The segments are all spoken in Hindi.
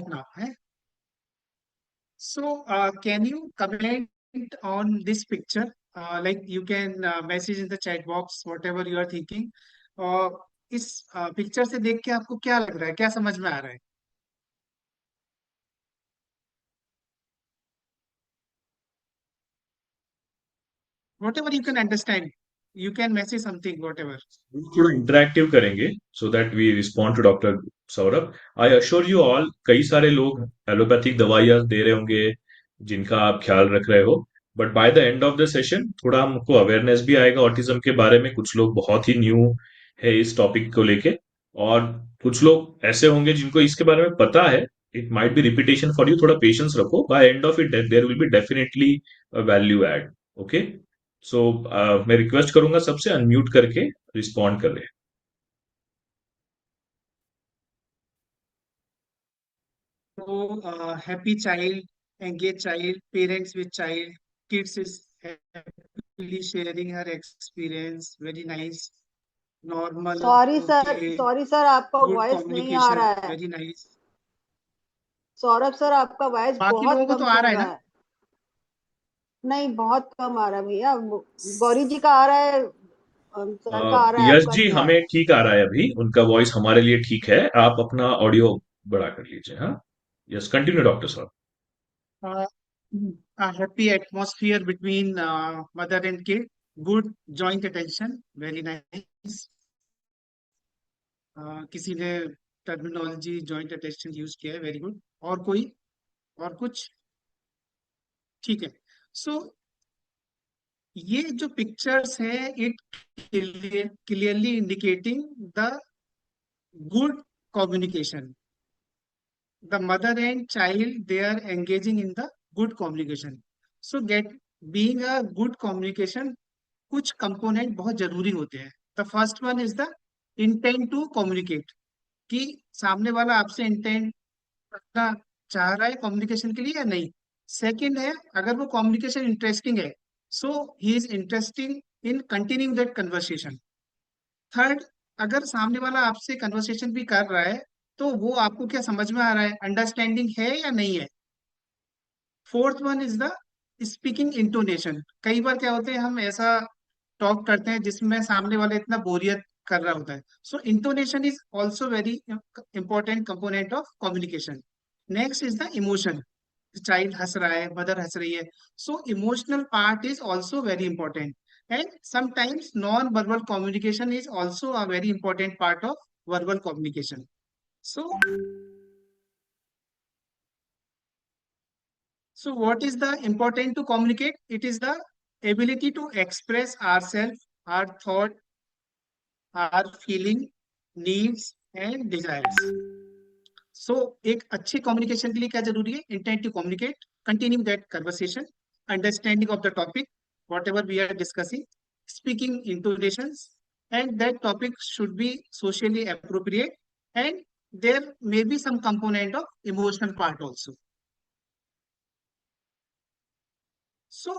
now. So, can you comment on this picture? Like you can message in the chat box whatever you are thinking. और इस पिक्चर से देख के आपको क्या लग रहा है, क्या समझ में आ रहा है? Whatever you can understand, you can message something, whatever. थोड़ा इंटरेक्टिव करेंगे so that we respond to doctor Saurabh. I assure you all, कई सारे लोग एलोपैथिक दवाइयाँ दे रहे होंगे जिनका आप ख्याल रख रहे हो, but by the end of the session थोड़ा हमको अवेयरनेस भी आएगा ऑटिज्म के बारे में। कुछ लोग बहुत ही न्यू है इस टॉपिक को लेके, और कुछ लोग ऐसे होंगे जिनको इसके बारे में पता है। It might be repetition for you, थोड़ा पेशेंस रखो, by end of it there will be definitely value add. Okay, so मैं रिक्वेस्ट करूंगा सबसे अनम्यूट करके रिस्पॉन्ड कर रहे हैं। So, happy child, engaged child, parents with child, kids is happily sharing her experience. Very nice, normal, okay, sorry sir, आपका good वॉइस नहीं आ communication, रहा है। very nice. सौरभ सर, आपका वॉइस बाकी बहुत लोगों को तो कम आ सुन रहा है रहा ना? है। नहीं, बहुत कम आ रहा है भैया। गौरी जी का आ रहा है, सर का आ रहा है, यश आपका जी, नहीं आ रहा हमें है। ठीक आ रहा है अभी, उनका वॉइस हमारे लिए ठीक है। आप अपना ऑडियो बड़ा कर लीजिए। हाँ, यस, कंटिन्यू डॉक्टर साहब। Uh, a happy atmosphere between mother and kid, good joint attention, very nice. किसी ने टर्मिनोलॉजी जॉइंट अटेंशन यूज किया है, वेरी गुड। और कोई, और कुछ? ठीक है। सो ये जो पिक्चर्स है, it clearly indicating the good communication. The mother and child they are engaging in the good communication. So get being a good communication, कुछ कंपोनेंट बहुत जरूरी होते हैं। The first one is the intent to communicate, कि सामने वाला आपसे इंटेंट रखना चाह रहा है कम्युनिकेशन के लिए या नहीं। सेकंड है, अगर वो कम्युनिकेशन इंटरेस्टिंग है, so he is interesting in continuing that conversation. Third, अगर सामने वाला आपसे कन्वर्सेशन भी कर रहा है, तो वो आपको क्या समझ में आ रहा है, अंडरस्टैंडिंग है या नहीं है। Fourth one is the speaking intonation. कई बार क्या होता है, हम ऐसा टॉक करते हैं जिसमें सामने वाला इतना बोरियत कर रहा होता है। So intonation is also very important component of communication. Next is the emotion. Child हंस रहा है, मदर हंस रही है, so emotional part is also very important. And sometimes non verbal communication is also a very important part of verbal communication. So So what is the important to communicate? It is the ability to express ourselves, our thought, our feeling, needs and desires. So एक अच्छे communication के लिए क्या जरूरी है? Intent to communicate, continue that conversation, understanding of the topic, whatever we are discussing, speaking intonations, and that topic should be socially appropriate, and there may be some component of emotional part also. So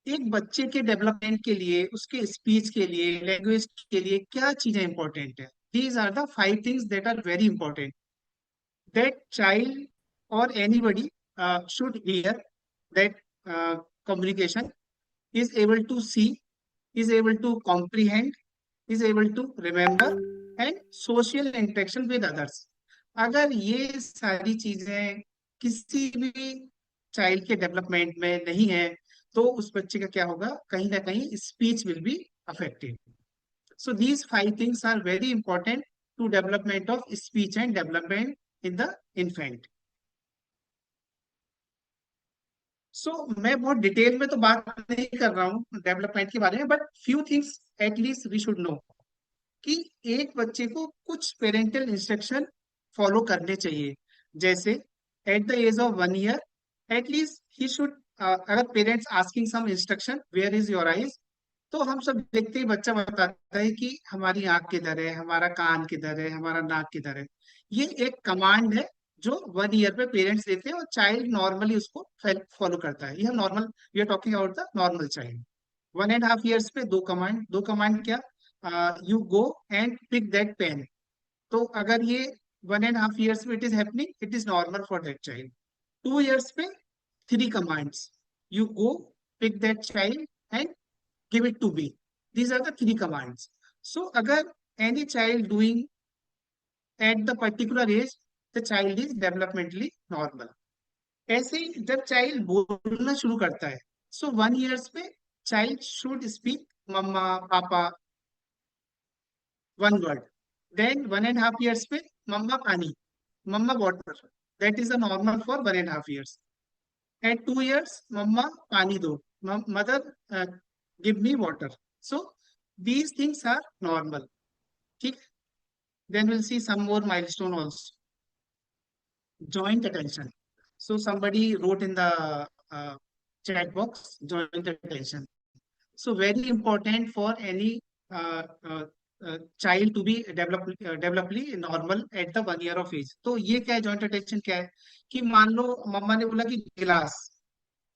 एक बच्चे के डेवलपमेंट के लिए, उसके स्पीच के लिए, लैंग्वेज के लिए क्या चीजें इंपॉर्टेंट है? These are the 5 things that are very important, that child और anybody should hear, that communication is able to see, is able to comprehend, is able to remember and social interaction with others. अगर ये सारी चीजें किसी भी चाइल्ड के डेवलपमेंट में नहीं है, तो उस बच्चे का क्या होगा, कहीं ना कहीं speech will be affected. So these 5 things are very important to development of speech and development in the infant. So मैं बहुत डिटेल में तो बात नहीं कर रहा हूँ डेवलपमेंट के बारे में, but few things at least we should know, कि एक बच्चे को कुछ पेरेंटल इंस्ट्रक्शन फॉलो करने चाहिए। जैसे at the age of 1 year at least he should, अगर parents asking some instruction, where is your eyes, तो हम सब देखते ही बच्चा बताता है कि हमारी आंख किधर है, हमारा कान किधर है, हमारा नाक किधर है। ये एक कमांड है जो 1 ईयर पे पेरेंट्स देते हैं, और चाइल्ड नॉर्मली उसको फॉलो करता है। ये normal, we are talking about the normal child. 1.5 years पे दो कमांड क्या, you go and pick that pen. तो अगर ये 1.5 years में it is happening, it is normal for that child. 2 years पे 3 commands, you go pick that child and give it to me. These are the 3 commands. So अगर any child doing at the particular age, the child is developmentally normal. ऐसे ही जब चाइल्ड बोलना शुरू करता है, सो 1 years पे चाइल्ड शुड स्पीक मम्मा पापा, 1 word. Then 1.5 years पे मम्मा पानी, मम्मा water, that is a normal for 1.5 years. At 2 years मम्मा पानी दो, mother give me water. So these things are normal. ठीक. Then we'll see some more milestone also. Joint attention. So somebody wrote in the chat box, joint attention. So very important for any uh, uh, child to be developly normal at the 1 year of age. तो ये क्या है, joint attention क्या है कि मान लो मम्मा ने बोला कि गिलास,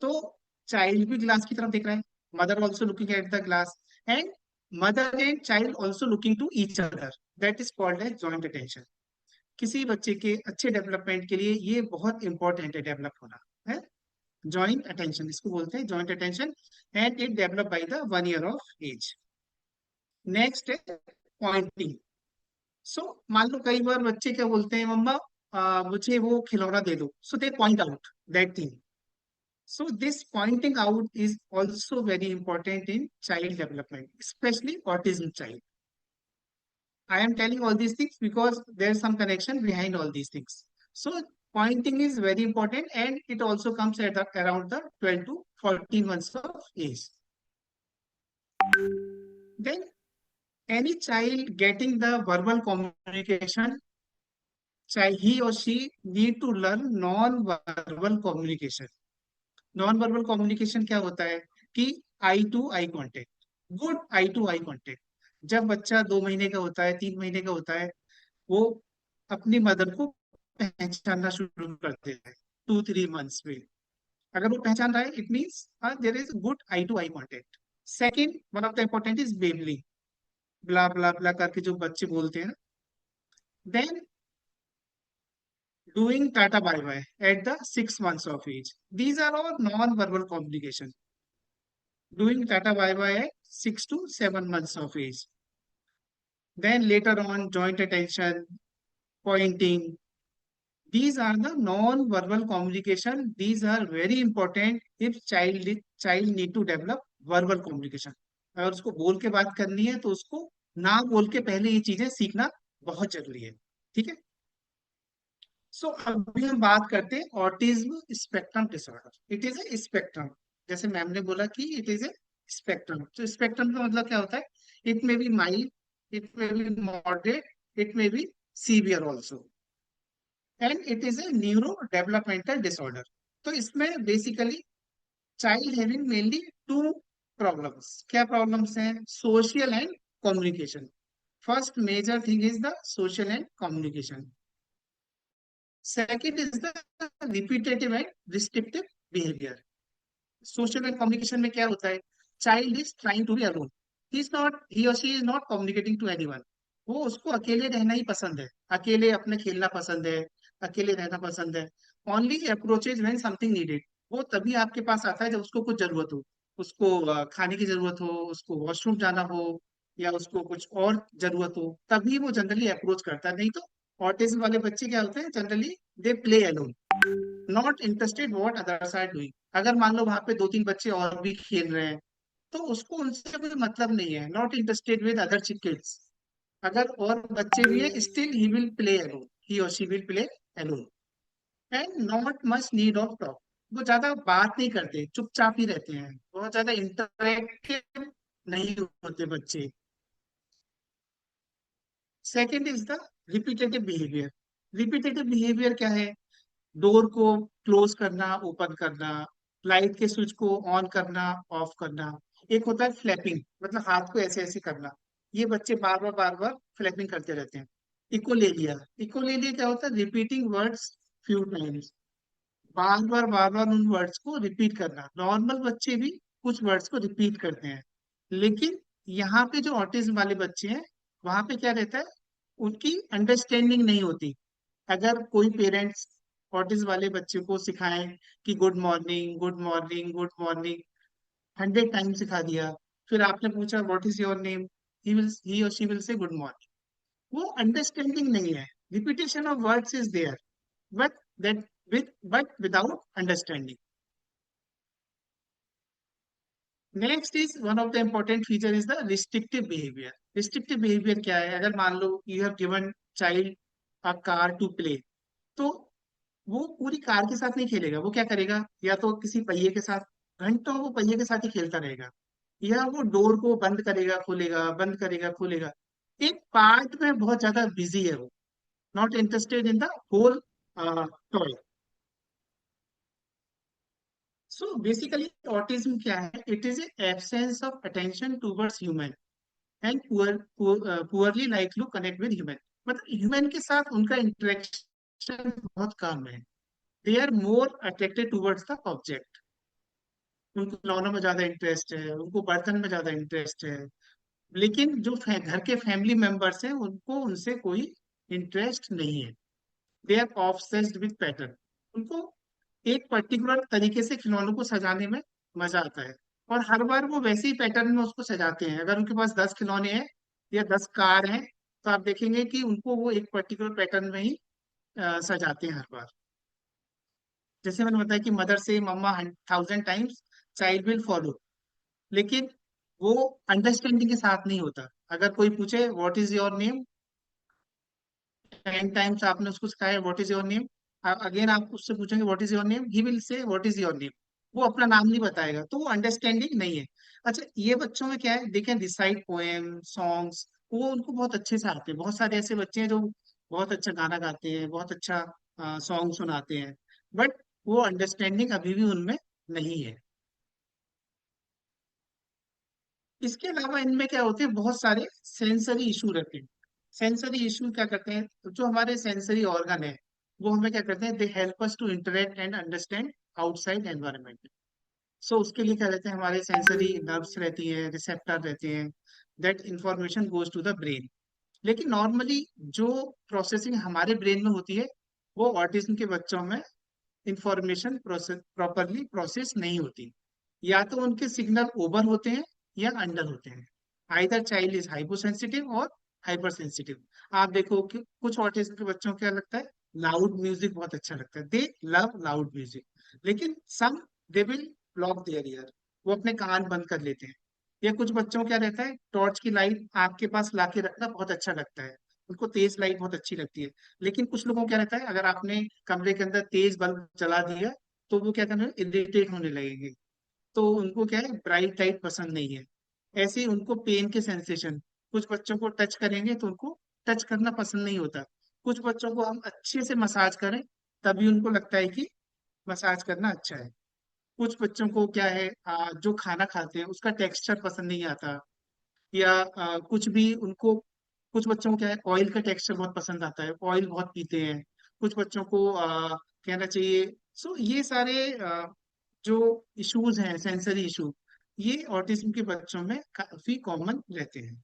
तो चाइल्ड भी ग्लास की तरफ देख रहा है, mother also looking at the glass, and mother and child also looking to each other, that is called as joint attention. किसी बच्चे के अच्छे डेवलपमेंट के लिए ये बहुत इंपॉर्टेंट है, डेवलप होना है. जॉइंट अटेंशन इसको बोलते हैं, joint attention, and it develop by the 1 year of age. Next है पॉइंटिंग. सो मान लो कई बार बच्चे क्या बोलते हैं, मम्मा मुझे वो खिलौना दे दो, so they point out that thing. So this pointing out is also very important in child development, especially autism child. I am telling all these things because there's some connection behind all these things. So pointing is very important, and it also comes at around the 12 to 14 months of age. Then any child getting the verbal communication, he or she need to learn non-verbal communication. Non verbal communication क्या होता है कि eye to eye contact, good eye to eye contact. जब बच्चा 2 महीने का होता है, 3 महीने का होता है, वो अपनी मदर को पहचानना शुरू कर देता है 2-3 months में. अगर वो पहचान रहा है, it means there is good eye to eye contact. Second one of the important is babbling, blah blah blah करके जो बच्चे बोलते हैं. Then doing tata bye bye at the 6 months of age. These are all non-verbal communication. Doing tata bye bye at 6 to 7 months of age. Then later on, joint attention, pointing. These are the non-verbal communication. These are very important if child need to develop verbal communication. अगर उसको बोल के बात करनी है तो उसको ना बोल के पहले ये चीजें सीखना बहुत जरूरी है. ठीक है. सो अभी हम बात करते हैं autism spectrum disorder. It is a spectrum, जैसे मैम ने बोला कि इट इज ए स्पेक्ट्रम. तो स्पेक्ट्रम का मतलब क्या होता है, it may be mild, it may be moderate, it may be severe also, and it is a neuro developmental disorder. तो इसमें basically child having mainly 2 problems. क्या प्रॉब्लम्स हैं, social and communication. First major thing is the social and communication. Second is the repetitive and restrictive behavior. Social and communication में क्या होता है, child is trying to be alone. He or she is not communicating to anyone. वो उसको अकेले रहना ही पसंद है, अकेले अपने खेलना पसंद है, अकेले रहना पसंद है. Only approaches when something needed. वो तभी आपके पास आता है जब उसको कुछ जरूरत हो, उसको खाने की जरूरत हो, उसको वॉशरूम जाना हो, या उसको कुछ और जरूरत हो, तभी वो जनरली अप्रोच करता है. नहीं तो ऑटिज्म वाले बच्चे क्या होते हैं, generally they play alone, not interested what others are doing. अगर मान लो वहां पे 2-3 बच्चे और भी खेल रहे हैं, तो उसको उनसे कोई मतलब नहीं है, not interested with other kids. अगर और बच्चे भी है, still he will play alone, he और she will play alone, and not much need of talk. वो ज्यादा बात नहीं करते, चुपचाप ही रहते हैं, बहुत ज्यादा इंटरेक्टिव नहीं होते बच्चे. Second is the repetitive behaviour. Repetitive behaviour क्या है, डोर को क्लोज करना, ओपन करना, लाइट के स्विच को ऑन करना, ऑफ करना. एक होता है फ्लैपिंग, मतलब हाथ को ऐसे ऐसे करना. ये बच्चे बार बार फ्लैपिंग करते रहते हैं. इकोलेलिया. इकोलेलिया क्या होता है, रिपीटिंग वर्ड्स फ्यू टाइम्स, बार बार उन वर्ड्स को रिपीट करना. नॉर्मल बच्चे भी कुछ वर्ड्स को रिपीट करते हैं, लेकिन यहाँ पे जो ऑटिज्म वाले बच्चे हैं, वहां पे क्या रहता है, उनकी अंडरस्टैंडिंग नहीं होती. अगर कोई पेरेंट्स ऑटिज्म वाले बच्चे को सिखाएं कि good morning good morning good morning 100 time सिखा दिया, फिर आपने पूछा what is your name, he और she will say good morning, वो अंडरस्टैंडिंग नहीं है। Repetition of words is there, but that but without understanding. Next is one of the important feature is the restrictive behaviour. Restrictive behaviour क्या है? अगर मान लो you have given child a car to play, तो वो पूरी कार के साथ नहीं खेलेगा। वो क्या करेगा? या तो किसी पहिए के साथ, घंटों वो पहिए के साथ ही खेलता रहेगा, या वो डोर को बंद करेगा खोलेगा, बंद करेगा खोलेगा। एक पार्ट में बहुत ज्यादा बिजी है वो, not interested in the whole toy. So basically autism क्या है? It is absence of attention towards human and poorly like to connect with human. मतलब ह्यूमन के साथ उनका इंटरेक्शन बहुत कम है। They are more attracted towards the object. उनको खिलौनों में ज्यादा इंटरेस्ट है, उनको बर्तन में ज्यादा इंटरेस्ट है। लेकिन जो घर के फैमिली मेंबर्स हैं उनको उनसे कोई इंटरेस्ट नहीं है। They are obsessed with pattern. उनको एक पर्टिकुलर तरीके से खिलौनों को सजाने में मजा आता है, और हर बार वो वैसे ही पैटर्न में उसको सजाते हैं। अगर उनके पास 10 खिलौने हैं या 10 कार हैं, तो आप देखेंगे कि उनको वो एक पर्टिकुलर पैटर्न में ही सजाते हैं हर बार। जैसे मैंने बताया कि मदर से मम्मा 1000 टाइम्स, चाइल्ड विल फॉलो। लेकिन वो अंडरस्टैंडिंग के साथ नहीं होता। अगर कोई पूछे what is your name, 10 times आपने उसको सिखाया what is your name, again आप उससे पूछेंगे what is your name, he will say what is your name. वो अपना नाम नहीं बताएगा, तो वो अंडरस्टैंडिंग नहीं है। अच्छा, ये बच्चों में क्या है, they can recite poem songs, वो उनको बहुत अच्छे से आते हैं। बहुत सारे ऐसे बच्चे हैं जो बहुत अच्छा गाना गाते हैं, बहुत अच्छा सॉन्ग सुनाते हैं, बट वो अंडरस्टैंडिंग अभी भी उनमें नहीं है। इसके अलावा इनमें क्या होते हैं, बहुत सारे सेंसरी इशू रहते हैं। सेंसरी इशू क्या करते हैं? जो हमारे सेंसरी ऑर्गन है, वो हमें क्या करते हैं, they help us to interact and understand outside environment. So उसके लिए क्या रहते हैं, हमारे सेंसरी नर्व्स रहती है, रिसेप्टर रहते हैं, that information goes to the brain. लेकिन नॉर्मली जो प्रोसेसिंग हमारे ब्रेन में होती है, वो ऑटिज्म के बच्चों में इंफॉर्मेशन प्रोसेस प्रॉपरली प्रोसेस नहीं होती। या तो उनके सिग्नल ओवर होते हैं या अंडर होते हैं। आइदर चाइल्ड इज हाइपोसेंसिटिव और हाइपर सेंसिटिव। आप देखो कि कुछ ऑटिज्म के बच्चों को क्या लगता है, लाउड म्यूजिक बहुत अच्छा लगता है, दे लव लाउड म्यूजिक। लेकिन some they will block their ear, वो अपने कान बंद कर लेते हैं। या कुछ बच्चों को क्या रहता है, टॉर्च की लाइट आपके पास लाके रखना बहुत अच्छा लगता है, उनको तेज लाइट बहुत अच्छी लगती है। लेकिन कुछ लोगों को क्या रहता है, अगर आपने कमरे के अंदर तेज बल्ब जला दिया, तो वो क्या करने, इरिटेट होने लगेंगे। तो उनको क्या है, ब्राइट लाइट पसंद नहीं है। ऐसे ही उनको पेन के सेंसेशन, कुछ बच्चों को टच करेंगे तो उनको टच करना पसंद नहीं होता। कुछ बच्चों को हम अच्छे से मसाज करें, तभी उनको लगता है कि मसाज करना अच्छा है। कुछ बच्चों को क्या है, जो खाना खाते हैं उसका टेक्सचर पसंद नहीं आता, या कुछ भी उनको, कुछ बच्चों को क्या है, ऑयल का टेक्सचर बहुत पसंद आता है, ऑयल बहुत पीते हैं। कुछ बच्चों को कहना चाहिए। सो ये सारे जो इश्यूज हैं, सेंसरी इशू, ये ऑटिज्म के बच्चों में काफी कॉमन रहते हैं।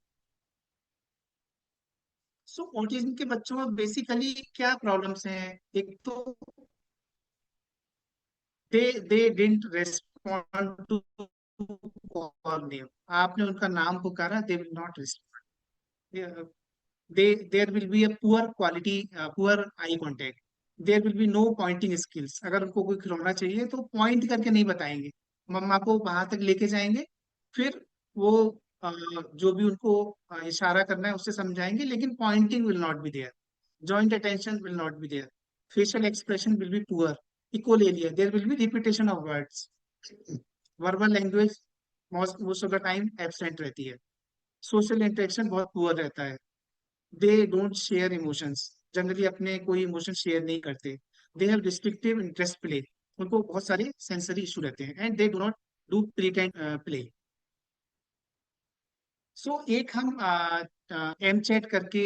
सो ऑटिज्म के बच्चों में बेसिकली क्या प्रॉब्लम्स हैं? एक तो they they didn't respond to call name. आपने उनका नाम पुकारा, they will not respond. they there will be a poor eye contact. There will be no pointing skills. अगर उनको कोई खिलौना चाहिए तो पॉइंट करके नहीं बताएंगे, मम्मा को वहां तक लेके जाएंगे, फिर वो जो भी उनको इशारा करना है उससे समझाएंगे, लेकिन pointing will not be there, joint attention will not be there, facial expression will be poor, echolalia, there will be repetition of words, verbal language most of the time absent रहती है, सोशल इंटरेक्शन बहुत पुअर रहता है, they don't share emotions, generally अपने कोई इमोशन शेयर नहीं करते, they have restrictive interest play, उनको बहुत सारे सेंसरी इशू रहते हैं, and they do not do pretend play. So एक हम एम चैट करके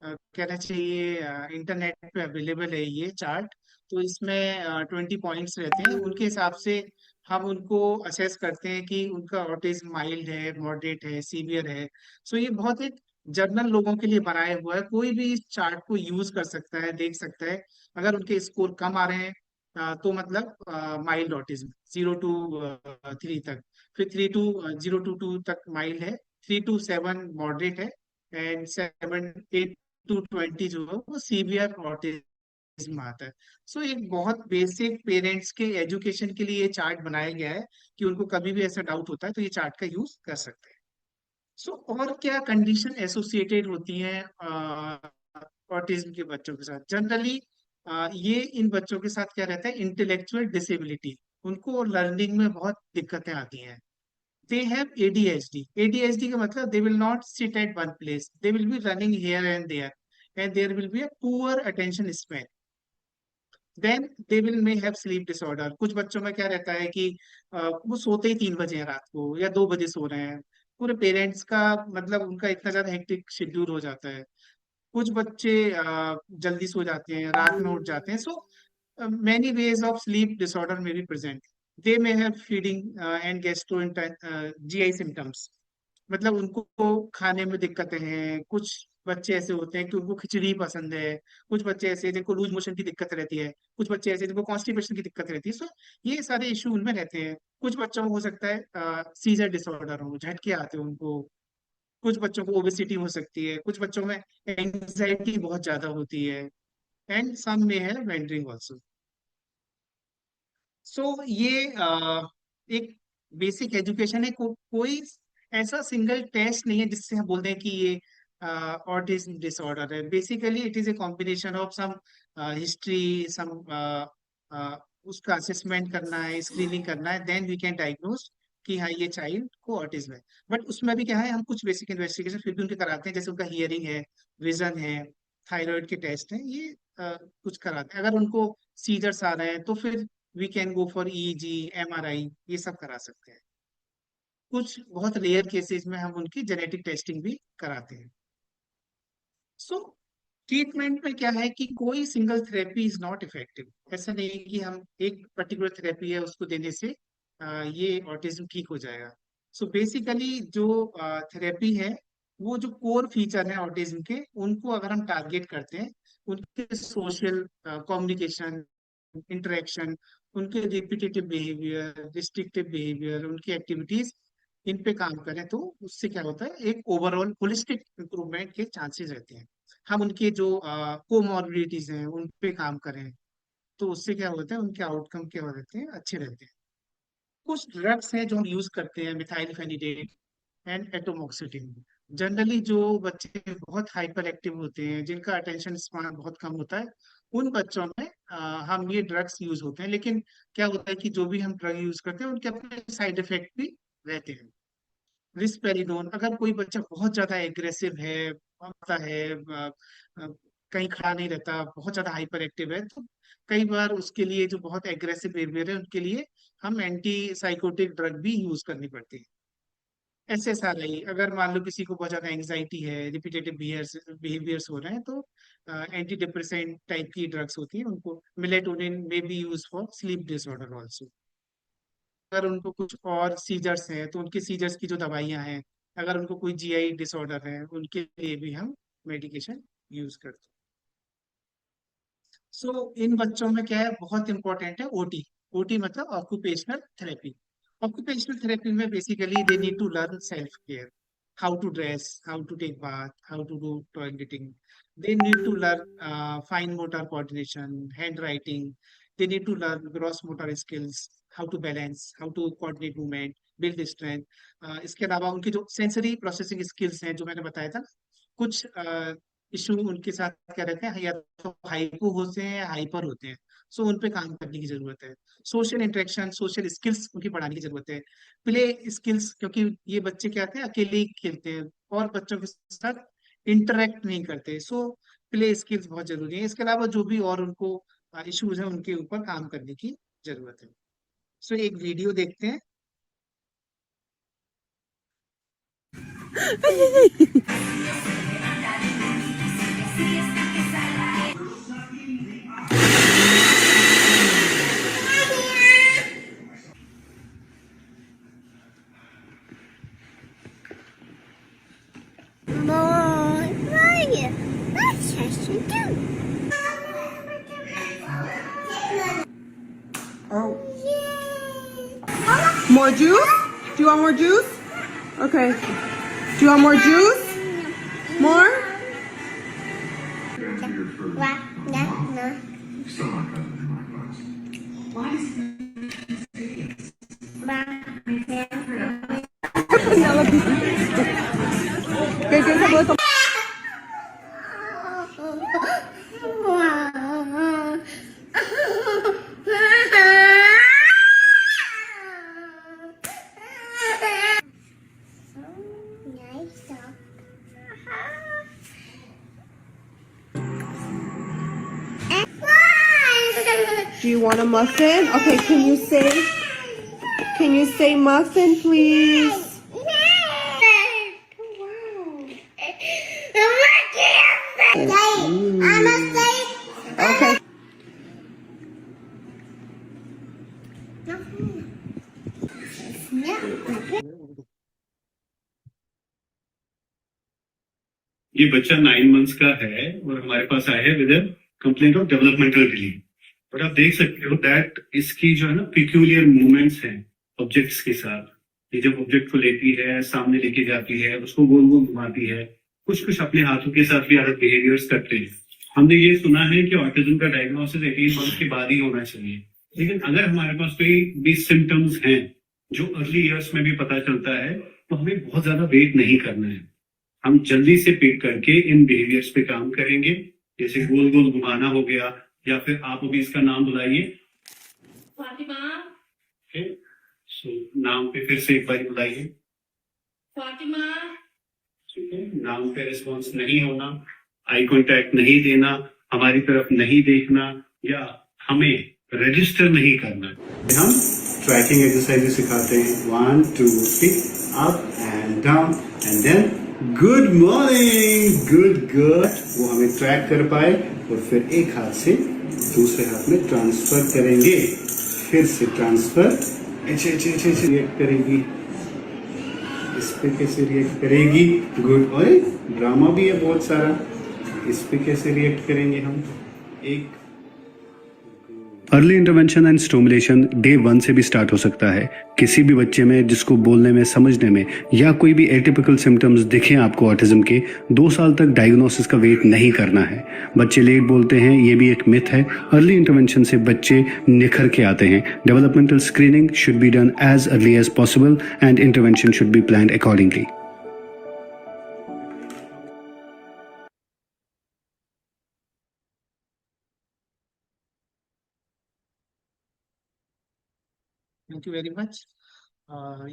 कहना चाहिए, इंटरनेट पे अवेलेबल है ये चार्ट। तो इसमें 20 पॉइंट्स रहते हैं, उनके हिसाब से हम उनको असेस करते हैं कि उनका ऑटिज्म माइल्ड है, मॉडरेट है, सीवियर है। सो ये बहुत एक जर्नल लोगों के लिए बनाया हुआ है, कोई भी इस चार्ट को यूज कर सकता है, देख सकता है। अगर उनके स्कोर कम आ रहे हैं तो मतलब माइल्ड ऑटिज्म, 0 to 3 तक। फिर 0 to 2 तक माइल्ड है, 3 to 7 मॉडरेट है, एंड 7 8 to 20 जो है वो सीवियर ऑटिज्म आता है। सो एक बहुत बेसिक पेरेंट्स के एजुकेशन के लिए ये चार्ट बनाया गया है कि उनको कभी भी ऐसा डाउट होता है तो ये चार्ट का यूज कर सकते हैं। सो और क्या कंडीशन एसोसिएटेड होती हैं ऑटिज्म के बच्चों के साथ? जनरली ये इन बच्चों के साथ क्या रहता है, इंटेलेक्चुअल डिसेबिलिटी, उनको लर्निंग में बहुत दिक्कतें आती हैं। They have ADHD। ADHD का मतलब they will not sit at one place, they will be running here and there will be a poor attention span. Then they will may have sleep disorder. कुछ बच्चों में क्या रहता है कि वो सोते ही 3 बजे हैं रात को या 2 बजे सो रहे हैं। पूरे पेरेंट्स का मतलब उनका इतना ज्यादा हेक्टिक शेड्यूल हो जाता है। कुछ बच्चे जल्दी सो जाते हैं, रात में उठ जाते हैं। सो many ways of sleep disorder may be present. They may have feeding and GI symptoms। मतलब उनको खाने में दिक्कतें हैं। कुछ बच्चे ऐसे होते हैं कि उनको खिचड़ी पसंद है। कुछ बच्चे ऐसे हैं जिनको लूज मोशन की दिक्कत रहती है। कुछ बच्चे ऐसे हैं जिनको कॉन्स्टिपेशन की दिक्कत रहती है। सो ये सारे इश्यू उनमें रहते हैं। कुछ बच्चों को हो सकता है सीजर डिसऑर्डर हो, झटके आते हैं उनको। कुछ बच्चों को ओबेसिटी हो सकती है। कुछ बच्चों में एंजाइटी बहुत ज्यादा होती है, एंड सम में है वेंडरिंग ऑल्सो। सो ये एक बेसिक एजुकेशन है। कोई ऐसा सिंगल टेस्ट नहीं है जिससे हम बोल दें कि ये ऑटिज्म डिसऑर्डर है। Basically it is a combination of some history, some उसका असेसमेंट करना है, स्क्रीनिंग करना है, देन वी कैन डायग्नोज कि हाँ ये चाइल्ड को ऑटिज्म है। बट उसमें भी क्या है, हम कुछ बेसिक इन्वेस्टिगेशन फिर भी उनके कराते हैं, जैसे उनका हियरिंग है, विजन है, थायराइड के टेस्ट हैं, ये कुछ कराते हैं। अगर उनको सीजर्स आ रहे हैं तो फिर we can go for EEG, MRI, ये सब करा सकते हैं। कुछ बहुत रेयर केसेस में हम उनकी जेनेटिक टेस्टिंग भी कराते हैं। सो ट्रीटमेंट में क्या है कि कोई single therapy is not effective. ऐसा नहीं है कि हम एक पर्टिकुलर थेरेपी है उसको देने से ये ऑटिज्म ठीक हो जाएगा। सो बेसिकली जो थेरेपी है, वो जो कोर फीचर है ऑटिज्म के, उनको अगर हम टारगेट करते हैं, उनके सोशल कम्युनिकेशन, इंटरेक्शन, उनके रिपीटेटिव बिहेवियर, रिस्ट्रिक्टिव बिहेवियर, उनकी एक्टिविटीज, इन पे काम करें तो उससे क्या होता है, एक ओवरऑल होलिस्टिक इंप्रूवमेंट के चांसेस रहते हैं। हम उनके जो कोमॉर्बिडिटीज हैं उन पे काम करें तो उससे क्या होता है, उनके आउटकम क्या हो रहते हैं, अच्छे रहते हैं। कुछ ड्रग्स हैं जो हम यूज करते हैं, मिथाइल फेनिडेट एंड एटोमोक्सिटिन। जनरली जो बच्चे बहुत हाइपर एक्टिव होते हैं, जिनका अटेंशन स्पान बहुत कम होता है, उन बच्चों में हम ये ड्रग्स यूज होते हैं। लेकिन क्या होता है कि जो भी हम ड्रग यूज करते हैं उनके अपने साइड इफेक्ट भी रहते हैं। रिस्पेरिडोन, अगर कोई बच्चा बहुत ज्यादा एग्रेसिव है, भागता है, कहीं खड़ा नहीं रहता, बहुत ज्यादा हाइपर एक्टिव है, तो कई बार उसके लिए जो बहुत एग्रेसिव बिहेवियर है उनके लिए हम एंटी साइकोटिक ड्रग भी यूज करनी पड़ती है। SSRI, अगर मान लो किसी को बहुत ज्यादा एंग्जाइटी है, रिपीटेटिव बिहेवियर्स हो रहे हैं, तो एंटी डिप्रेसेंट टाइप की ड्रग्स होती है, उनको मेलेटोनिन में B use for sleep disorder also. अगर उनको कुछ और सीजर्स हैं तो उनके सीजर्स की जो दवाइयां हैं, अगर उनको कोई GI डिसऑर्डर है उनके लिए भी हम मेडिकेशन यूज करते हैं। सो इन बच्चों में क्या है, बहुत इंपॉर्टेंट है OT। OT मतलब ऑक्यूपेशनल थेरेपी। ऑक्यूपेशनल थेरेपी में basically they need to learn self care, how to dress, how to take bath, how to do toileting. They need to learn fine motor coordination, hand writing. They need to learn gross motor skills, how to balance, how to coordinate movement, build strength. इसके अलावा उनकी जो सेंसरी प्रोसेसिंग स्किल्स हैं जो मैंने बताया था, कुछ इशू उनके साथ क्या रहते हैं, या तो हाइपो होते हैं या हाइपर होते हैं। सो उन पे काम करने की जरूरत है। सोशल इंटरेक्शन, सोशल स्किल्स उनकी बढ़ाने की जरूरत है। प्ले स्किल्स, क्योंकि ये बच्चे क्या होते हैं, अकेले ही खेलते हैं और बच्चों के साथ इंटरेक्ट नहीं करते। सो प्ले स्किल्स बहुत जरूरी है। इसके अलावा जो भी और उनको इश्यूज हैं उनके ऊपर काम करने की जरूरत है। सो एक वीडियो देखते हैं। No. Oh. More juice? Do you want more juice? Okay. Do you want more juice? More? Okay, good. Have a little. Do you want a muffin? Okay, can you say muffin, please? Okay. ये बच्चा 9 मंथ्स का है और हमारे पास आया है with complaint of developmental delay. और आप देख सकते हो दैट इसकी जो है ना पिक्यूलियर मूवमेंट्स हैं ऑब्जेक्ट्स के साथ। ये जब ऑब्जेक्ट को लेती है, सामने लेके जाती है, उसको गोल गोल घुमाती है, कुछ कुछ अपने हाथों के साथ भी अलग बिहेवियर्स करते हैं। हमने ये सुना है कि ऑटिज्म का डायग्नोसिस 18 मंथ के बाद ही होना चाहिए, लेकिन अगर हमारे पास कोई भी सिम्टम्स हैं जो अर्ली ईयर्स में भी पता चलता है तो हमें बहुत ज्यादा वेट नहीं करना है। हम जल्दी से पिक करके इन बिहेवियर्स पे काम करेंगे, जैसे गोल गोल घुमाना हो गया, या फिर आप अभी इसका नाम बुलाइए। फातिमा। सो नाम पे फिर से एक बार बुलाइए। फातिमा। ठीक है, नाम पे रिस्पॉन्स नहीं होना, आई कांटेक्ट नहीं देना, हमारी तरफ नहीं देखना, या हमें रजिस्टर नहीं करना। हम ट्रैकिंग एक्सरसाइज सिखाते हैं, 1 2 3 up and down and then good morning, good. वो हमें ट्रैक कर पाए और फिर एक हाथ से दूसरे हाथ में ट्रांसफर करेंगे, फिर से ट्रांसफर। ऐसे रिएक्ट करेगी, इस पे कैसे रिएक्ट करेगी, गुड। और ड्रामा भी है बहुत सारा, इस पे कैसे रिएक्ट करेंगे हम। एक early intervention and stimulation day 1 से भी स्टार्ट हो सकता है। किसी भी बच्चे में जिसको बोलने में, समझने में या कोई भी एटिपिकल सिम्टम्स दिखें आपको ऑटिज्म के, 2 साल तक डायग्नोसिस का वेट नहीं करना है। बच्चे लेट बोलते हैं, ये भी एक मिथ है। अर्ली इंटरवेंशन से बच्चे निखर के आते हैं। Developmental screening should be done as early as possible and intervention should be planned accordingly. Thank you very much.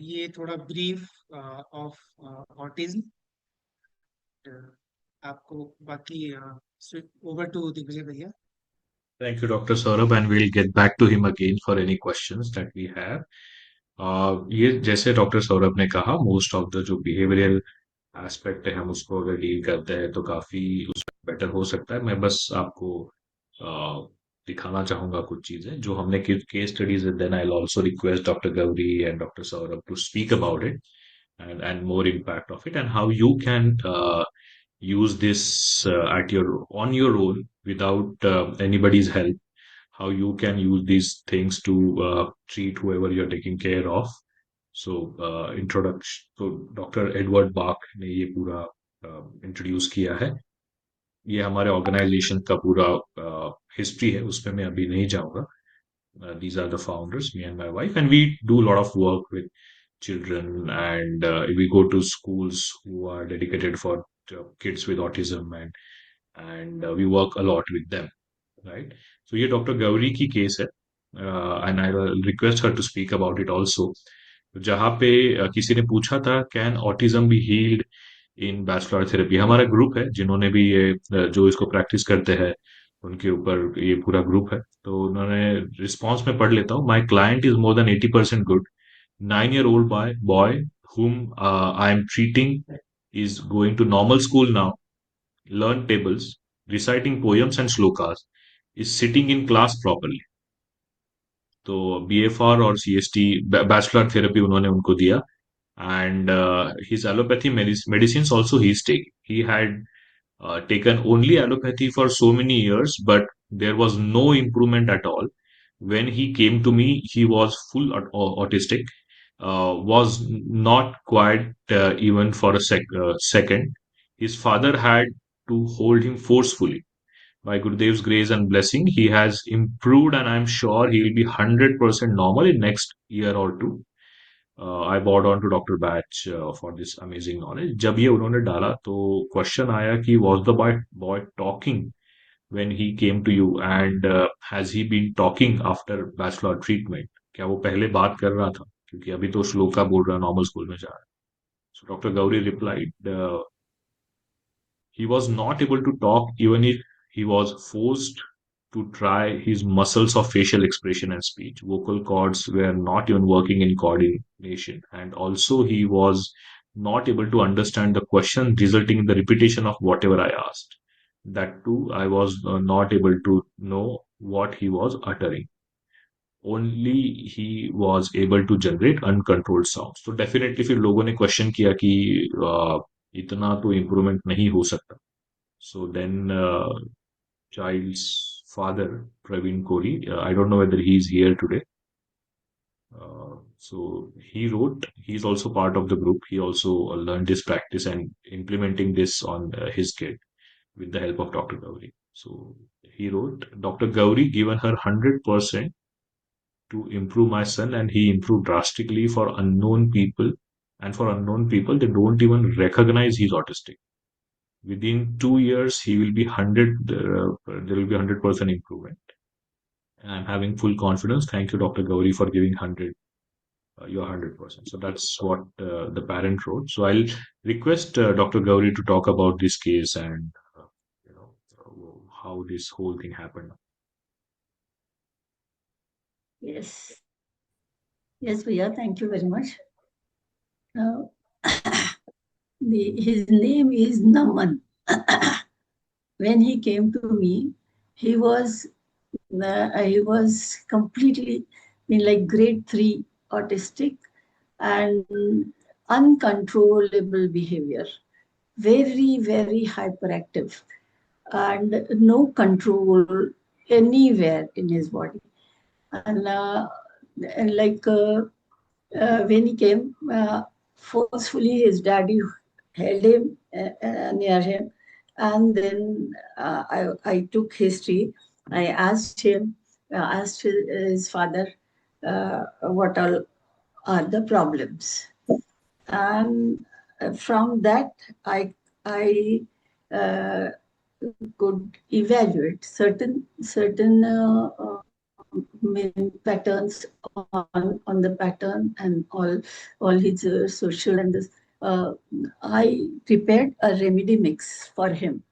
ये थोड़ा ब्रीफ ऑफ ऑटिज्म। आपको बाकी ओवर टू दिग्विजय भैया। Thank you, Dr. Saurabh, and we'll get back to him again for any questions that we have. ये जैसे डॉक्टर सौरभ ने कहा, मोस्ट ऑफ द जो बिहेवियरल एस्पेक्ट है हम उसको अगर डील करते हैं तो काफी उसमें बेटर हो सकता है। मैं बस आपको दिखाना चाहूंगा कुछ चीजें जो हमने case studies, then I also request doctor Gauri and doctor Saurabh to speak about it and more impact of it, and how you can use this at your on your own without anybody's help, how you can use these things to treat whoever you're taking care of. So introduction, तो डॉक्टर एडवर्ड बाक ने ये पूरा इंट्रोड्यूस किया है। ये हमारे ऑर्गेनाइजेशन का पूरा हिस्ट्री है, उसमें मैं अभी नहीं जाऊंगा। These are the founders, me and my wife, and we do a lot of work with children, and we go to schools who are dedicated for kids with autism, and we work a lot with them, right? So ये डॉक्टर गौरी की केस है, and I will request her to speak about it also. जहाँ पे किसी ने पूछा था, can autism be healed in bachelor therapy. हमारा ग्रुप है जिन्होंने भी ये जो इसको प्रैक्टिस करते हैं, उनके ऊपर ये पूरा ग्रुप है। तो उन्होंने रिस्पॉन्स में पढ़ लेता हूँ। My client is more than 80% good. 9-year-old boy whom I am treating is going to normal school now, learn tables, reciting poems and slokas, is sitting in class properly. तो BFR और CST बैचलर थेरेपी उन्होंने उनको दिया, and his allopathy medicines also he's taking. He had taken only allopathy for so many years, but there was no improvement at all. When he came to me, he was full autistic, was not quiet even for a second. His father had to hold him forcefully. By Gurudev's grace and blessing, he has improved, and I'm sure he will be 100% normal in next year or two. I bowed on to Dr. Batch for this amazing knowledge. जब ये उन्होंने डाला तो क्वेश्चन आया कि was the boy talking when he came to you, and has he been talking after bachelor treatment? क्या वो पहले बात कर रहा था? क्योंकि अभी तो श्लोका बोल रहा है, नॉर्मल स्कूल में जा रहा है. So Dr. Gauri replied, he was not able to talk even if he was forced to try. His muscles of facial expression and speech. Vocal cords were not even working in coordination. And also, he was not able to understand the question, resulting in the repetition of whatever I asked. That too, I was not able to know what he was uttering. Only he was able to generate uncontrolled sounds. So definitely फिर लोगों ने क्वेश्चन किया कि इतना तो इम्प्रूवमेंट नहीं हो सकता. So then child's father, Praveen Kori, I don't know whether he's here today. So he wrote, he's also part of the group. He also learned this practice and implementing this on his kid with the help of Dr. Gauri. So he wrote, Dr. Gauri given her 100% to improve my son, and he improved drastically for unknown people. And for unknown people, they don't even recognize he's autistic. Within 2 years, he will be 100. There will be 100% improvement. I'm having full confidence. Thank you, Dr. Gauri, for giving 100. Your 100%. So that's what the parent wrote. So I'll request Dr. Gauri to talk about this case and you know how this whole thing happened. Yes. Yes, Priya, thank you very much. His name is Naman. When he came to me, he was completely in like grade 3 autistic and uncontrollable behavior, very, very hyperactive and no control anywhere in his body. And when he came, forcefully his daddy held him near him, and then I took history. I asked him, asked his father, what all are the problems, and from that I could evaluate certain patterns on the pattern and all his social and this. I prepared a remedy mix for him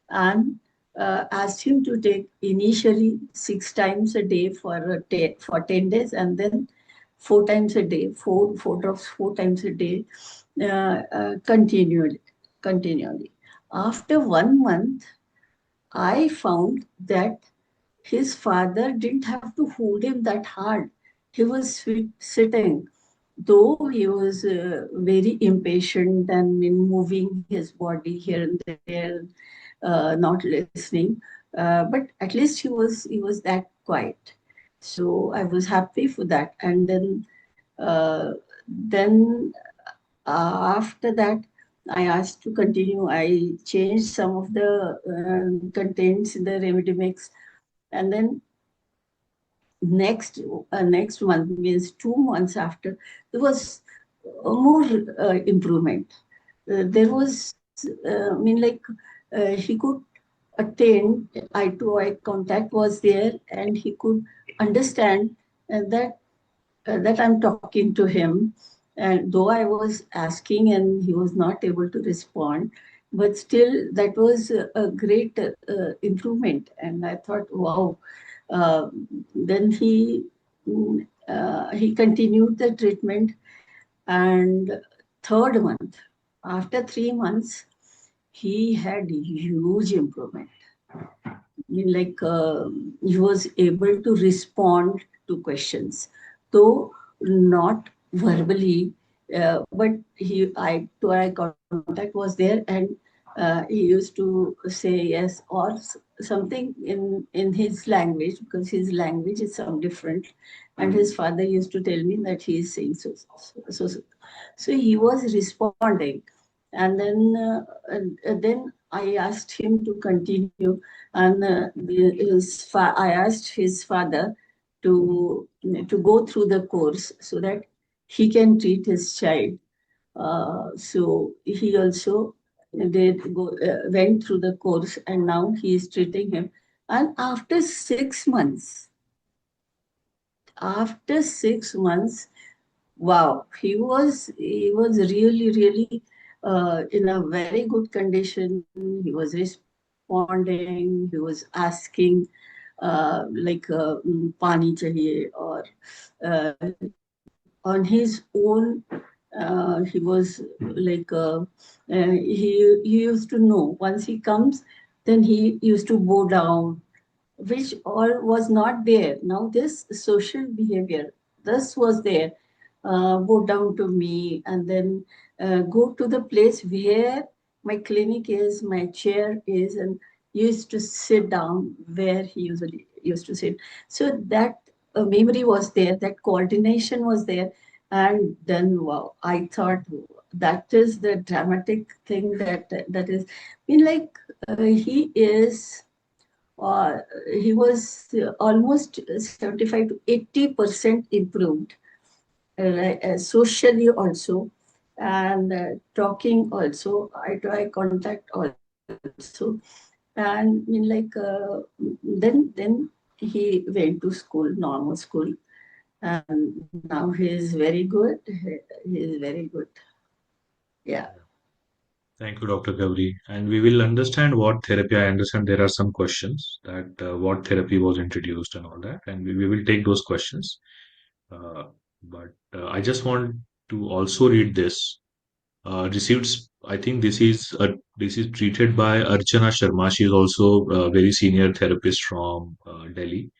and asked him to take initially 6 times a day for 10 days, and then 4 times a day, four drops 4 times a day, continually. After 1 month, I found that his father didn't have to hold him that hard. He was sitting, though he was very impatient and moving his body here and there, not listening. But at least he was that quiet. So I was happy for that. And then after that, I asked to continue. I changed some of the contents in the remedy mix, and then next month, means 2 months after, there was more improvement. There was, he could attain eye-to-eye contact was there, and he could understand that I'm talking to him. And though I was asking and he was not able to respond, but still that was a great improvement. And I thought, wow. Then he continued the treatment, and 3rd month, after 3 months, he had huge improvement. He was able to respond to questions, though not verbally, but eye-to-eye contact was there, and he used to say yes or something in his language, because his language is some different, and his father used to tell me that he is saying so he was responding. And then I asked him to continue, and I asked his father to go through the course so that he can treat his child. So he also went through the course, and now he is treating him. And after 6 months, wow, he was really in a very good condition. He was responding. He was asking like pani chahiye, or uh, on his own. He was like he used to know once he comes, then he used to bow down, which all was not there. Now this social behavior, this was there. Bow down to me, and then go to the place where my clinic is, my chair is, and used to sit down where he usually used to sit. So that memory was there, that coordination was there. And then, wow, I thought that is the dramatic thing, that is, I mean, like uh, he was almost 75 to 80% improved, socially also, and talking also, eye-to-eye contact also. And I mean, like then he went to school, normal school, and now he is very good. He is very good. Yeah. Thank you, Dr. Gabri. And we will understand what therapy. I understand there are some questions that what therapy was introduced and all that, and we will take those questions. Uh, but I just want to also read this. Received. I think this is treated by Archana Sharma. She is also a very senior therapist from Delhi.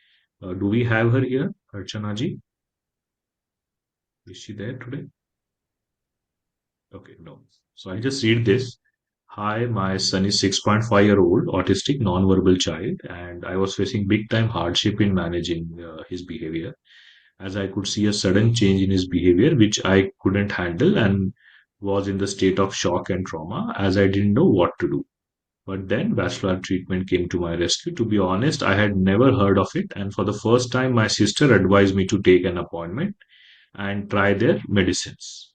Do we have her here, Archana ji? Is she there today? Okay, no. So I'll just read this. Hi, my son is 6.5-year-old autistic non-verbal child, and I was facing big time hardship in managing his behavior, as I could see a sudden change in his behavior which I couldn't handle, and was in the state of shock and trauma as I didn't know what to do. But then vascular treatment came to my rescue. To be honest, I had never heard of it, and for the first time, my sister advised me to take an appointment and try their medicines.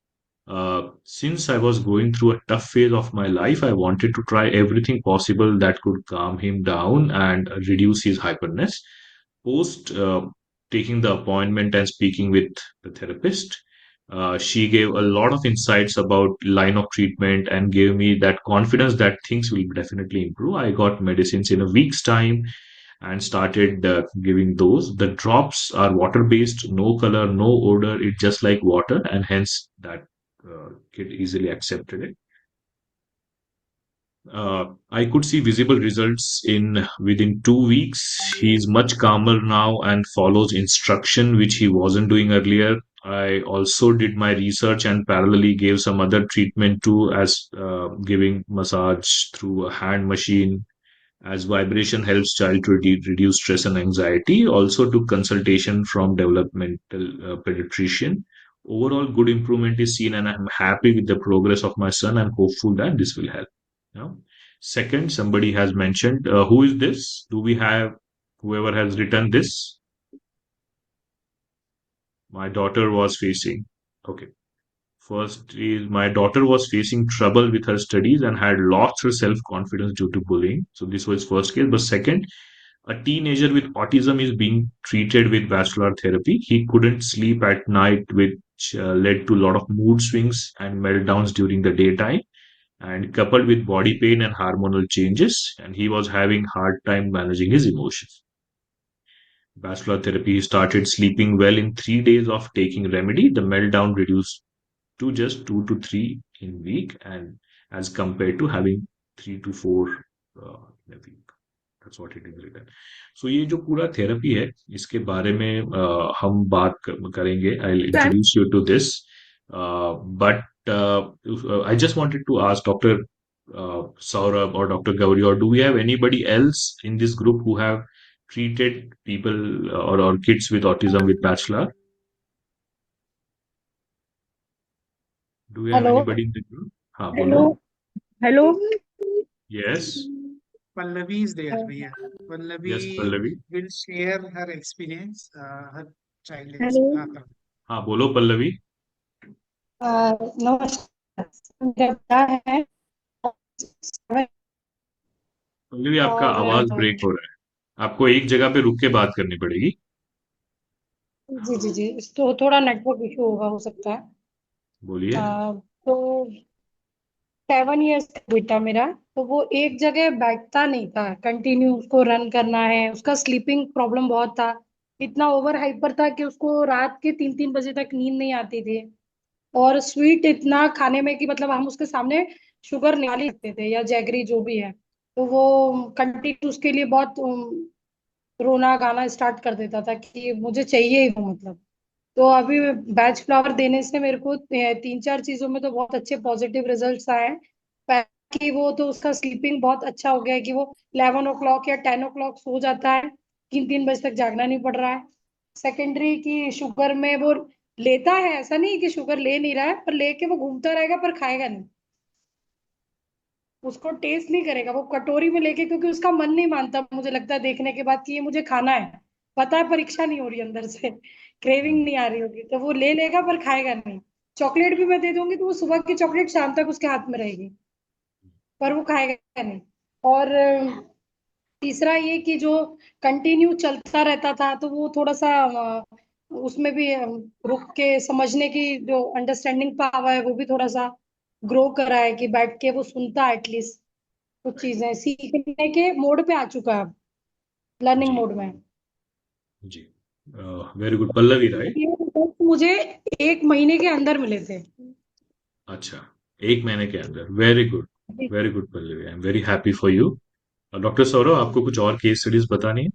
Since I was going through a tough phase of my life, I wanted to try everything possible that could calm him down and reduce his hyperness. Post taking the appointment and speaking with the therapist, she gave a lot of insights about line of treatment and gave me that confidence that things will definitely improve. I got medicines in a week's time and started giving those. The drops are water based, no color, no odor. It's just like water, and hence that kid easily accepted it. I could see visible results in within 2 weeks. He's much calmer now and follows instruction, which he wasn't doing earlier. I also did my research and parallelly gave some other treatment too, as giving massage through a hand machine, as vibration helps child to reduce stress and anxiety. Also took consultation from developmental pediatrician. Overall, good improvement is seen, and I'm happy with the progress of my son. I'm hopeful that this will help. Now, second, somebody has mentioned, who is this? Do we have whoever has written this? My daughter was facing. Okay. First is my daughter was facing trouble with her studies and had lost her self-confidence due to bullying. So this was first case. But second, a teenager with autism is being treated with vascular therapy. He couldn't sleep at night, which led to a lot of mood swings and meltdowns during the daytime, and coupled with body pain and hormonal changes, and he was having hard time managing his emotions. Vascular therapy, he started sleeping well in 3 days of taking remedy. The meltdown reduced to just 2 to 3 in a week, and as compared to having 3 to 4 in a week. That's what it is written. So ये जो पूरा थेरेपी है, इसके बारे में हम बात करेंगे. I'll introduce you to this. But I just wanted to ask Dr. Saurabh or Dr. Gauri, or do we have anybody else in this group who have treated people or kids with autism with Bachelor? Do we have hello anybody in the group? हाँ हेलो बोलो. Hello Yes. Pallavi is there, भैया. Yes, Pallavi Pallavi. will share her experience, her child hello experience. हाँ बोलो पल्लवी. नमस्कार मेरा बेटा है पल्लवी आपका और आवाज ब्रेक हो रहा है. आपको एक जगह पे रुक के बात करनी पड़ेगी. जी जी जी तो थोड़ा नेटवर्क इशू होगा हो सकता है बोलिए. तो 7 इयर्स का बेटा मेरा तो वो एक जगह बैठता नहीं था कंटिन्यू उसको रन करना है उसका स्लीपिंग प्रॉब्लम बहुत था इतना ओवर हाइपर था कि उसको रात के 3-3 बजे तक नींद नहीं आती थी और स्वीट इतना खाने में कि मतलब हम उसके सामने शुगर निकाल ही सकते थे या जैगरी जो भी है तो वो कंटिन्यू उसके लिए बहुत रोना गाना स्टार्ट कर देता था कि मुझे चाहिए ही वो मतलब तो अभी बैच फ्लावर देने से मेरे को 3-4 चीजों में तो बहुत अच्छे पॉजिटिव रिजल्ट्स आए हैं कि वो तो उसका स्लीपिंग बहुत अच्छा हो गया है कि वो 11 o'clock या 10 o'clock सो जाता है 3-3 बजे तक जागना नहीं पड़ रहा है सेकेंडरी की शुगर में वो लेता है ऐसा नहीं कि शुगर ले नहीं रहा है पर लेके वो घूमता रहेगा पर खाएगा नहीं उसको टेस्ट नहीं करेगा वो कटोरी में लेके क्योंकि उसका मन नहीं मानता मुझे लगता है देखने के बाद कि ये मुझे खाना है पता है परीक्षा नहीं हो रही अंदर से क्रेविंग नहीं आ रही होगी तो वो ले लेगा पर खाएगा नहीं चॉकलेट भी मैं दे दूंगी तो वो सुबह की चॉकलेट शाम तक उसके हाथ में रहेगी पर वो खाएगा नहीं और तीसरा ये कि जो कंटिन्यू चलता रहता था तो वो थोड़ा सा उसमें भी रुक के समझने की जो अंडरस्टैंडिंग पावर है वो भी थोड़ा सा ग्रो करा है कि बैठ के वो सुनता है एटलीस्ट कुछ राइट. चीजें सीखने के मोड पे आ चुका है अब लर्निंग जी मोड में जी. Very good. पल्लवी राइट. ये results मुझे 1 महीने के अंदर मिले थे अच्छा. एक महीने के अंदर. Very good. Very good Pallavi. I am very happy for you. Doctor Saurabh आपको कुछ और केस स्टडीज बतानी है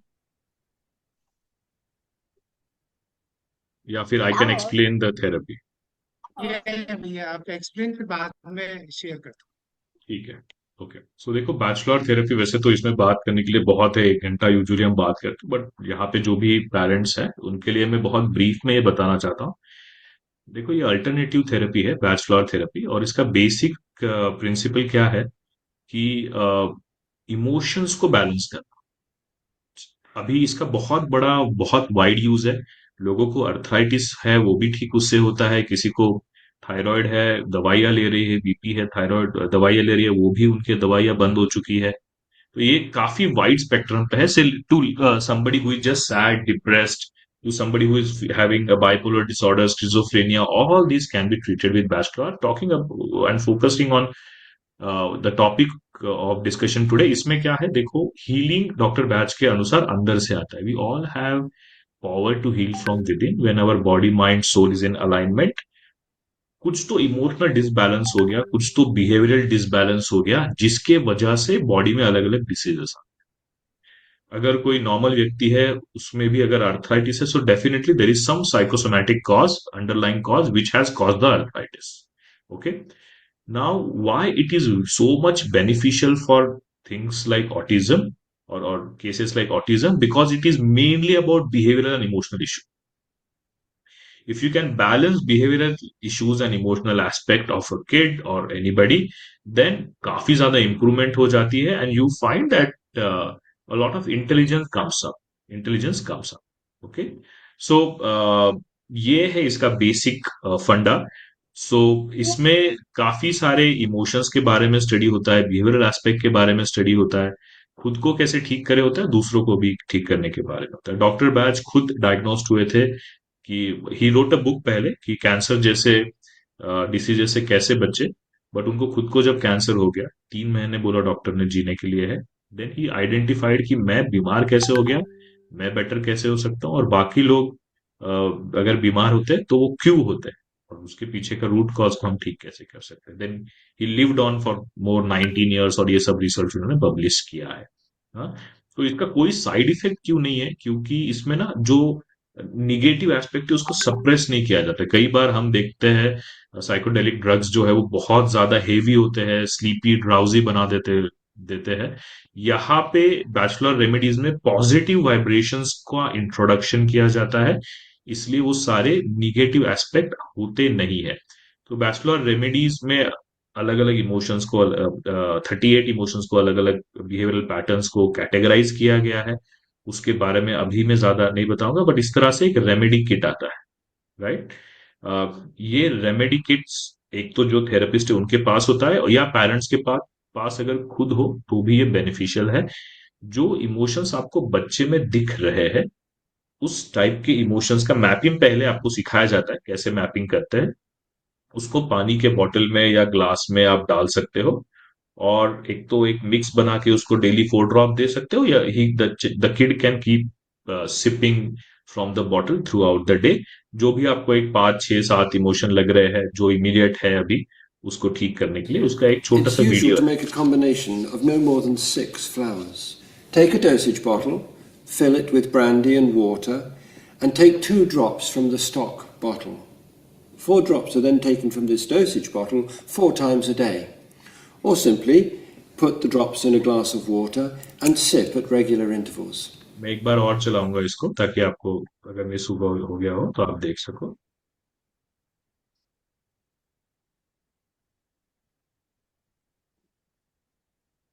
या फिर I can explain the therapy. ये भैया आपका एक्सपीरियंस फिर बाद में शेयर करता ठीक है. ओके. सो देखो बैचलर थेरेपी वैसे तो इसमें बात करने के लिए बहुत है. 1 घंटा यूजुअली हम बात करते हैं बट यहाँ पे जो भी पेरेंट्स हैं उनके लिए मैं बहुत ब्रीफ में ये बताना चाहता हूँ. देखो ये अल्टरनेटिव थेरेपी है बैचलर थेरेपी और इसका बेसिक प्रिंसिपल क्या है कि इमोशंस को बैलेंस करना. अभी इसका बहुत बड़ा बहुत वाइड यूज है. लोगों को अर्थराइटिस है वो भी ठीक उससे होता है. किसी को थायराइड है दवाइयां ले रही है. बीपी है थायराइड दवाइयां ले रही है वो भी उनके दवाइयां बंद हो चुकी है. तो ये काफी वाइड स्पेक्ट्रम पे है. से to somebody who is just sad depressed to somebody who is having a bipolar disorder schizophrenia, all these can be treated with Bachelor. Talking about and focusing on the topic of discussion today. इसमें क्या है देखो हीलिंग डॉक्टर बैच के अनुसार अंदर से आता है. We all have power to heal from within when our body mind soul is in alignment. कुछ तो इमोशनल डिसबैलेंस हो गया कुछ तो बिहेवियरल डिसबैलेंस हो गया जिसके वजह से बॉडी में अलग अलग डिसीजेस. अगर कोई नॉर्मल व्यक्ति है उसमें भी अगर अर्थराइटिस है so definitely there is some psychosomatic cause underlying cause which has cause the arthritis. Okay. Now, why it is so much beneficial for things like autism or cases like autism? Because it is mainly about behavioral and emotional issue. If you can balance behavioral issues and emotional aspect of a kid or anybody, then काफी ज्यादा improvement हो जाती है and you find that a lot of intelligence comes up. Intelligence comes up. Okay. So ये है इसका बेसिक फंडा. सो इसमें काफी सारे इमोशंस के बारे में स्टडी होता है. बिहेवियरल एस्पेक्ट के बारे में स्टडी होता है. खुद को कैसे ठीक करे होता है दूसरों को भी ठीक करने के बारे में होता है. डॉक्टर बैच खुद डायग्नोस्ड हुए थे कि ही रोट अ बुक पहले कि कैंसर जैसे डिसीज से कैसे बचे. बट उनको खुद को जब कैंसर हो गया 3 महीने बोला डॉक्टर ने जीने के लिए है. देन ही आइडेंटिफाइड कि मैं बीमार कैसे हो गया मैं बेटर कैसे हो सकता हूँ और बाकी लोग अगर बीमार होते हैं तो वो क्यों होते हैं और उसके पीछे का रूट कॉज को हम ठीक कैसे कर सकते हैं. Then he lived on for more 19 years और ये सब रिसर्च उन्होंने पब्लिश किया है. हाँ. तो इसका कोई साइड इफेक्ट क्यों नहीं है क्योंकि इसमें ना जो निगेटिव एस्पेक्ट है उसको सप्रेस नहीं किया जाता। कई बार हम देखते हैं साइकोडेलिक ड्रग्स जो है वो बहुत ज्यादा हेवी होते हैं, स्लीपी ड्राउजी बना देते देते हैं। यहाँ पे बैचलर रेमेडीज में पॉजिटिव वाइब्रेशंस का इंट्रोडक्शन किया जाता है, इसलिए वो सारे निगेटिव एस्पेक्ट होते नहीं है। तो बैचलर रेमेडीज में अलग अलग इमोशंस को 38 इमोशंस को, अलग अलग बिहेवियरल पैटर्न्स को कैटेगराइज किया गया है। उसके बारे में अभी मैं ज्यादा नहीं बताऊंगा, बट इस तरह से एक रेमेडी किट आता है, राइट। ये रेमेडी किट्स एक तो जो थेरेपिस्ट है उनके पास होता है, या पेरेंट्स के पास पास अगर खुद हो तो भी ये बेनिफिशियल है। जो इमोशंस आपको बच्चे में दिख रहे हैं, उस टाइप के इमोशंस का मैपिंग पहले आपको सिखाया जाता है, कैसे मैपिंग करते हैं। उसको पानी के बोतल में या ग्लास में आप डाल सकते हो, और एक तो एक मिक्स बना के उसको डेली 4 ड्रॉप दे सकते हो, या he the kid can keep sipping from the bottle throughout the day. जो भी आपको एक 5 6 7 इमोशन लग रहे हैं जो इमीडिएट है अभी, उसको ठीक करने के लिए उसका एक छोटा It's सा usual वीडियो to है। make a combination of no more than 6 flowers. Take a dosage bottle, fill it with brandy and water, and take 2 drops from the stock bottle. 4 drops are then taken from this dosage bottle 4 times a day. Or simply put the drops in a glass of water and sip at regular intervals. मैं एक बार और चलाऊंगा इसको, ताकि आपको अगर मिस हो गया हो तो आप देख सको।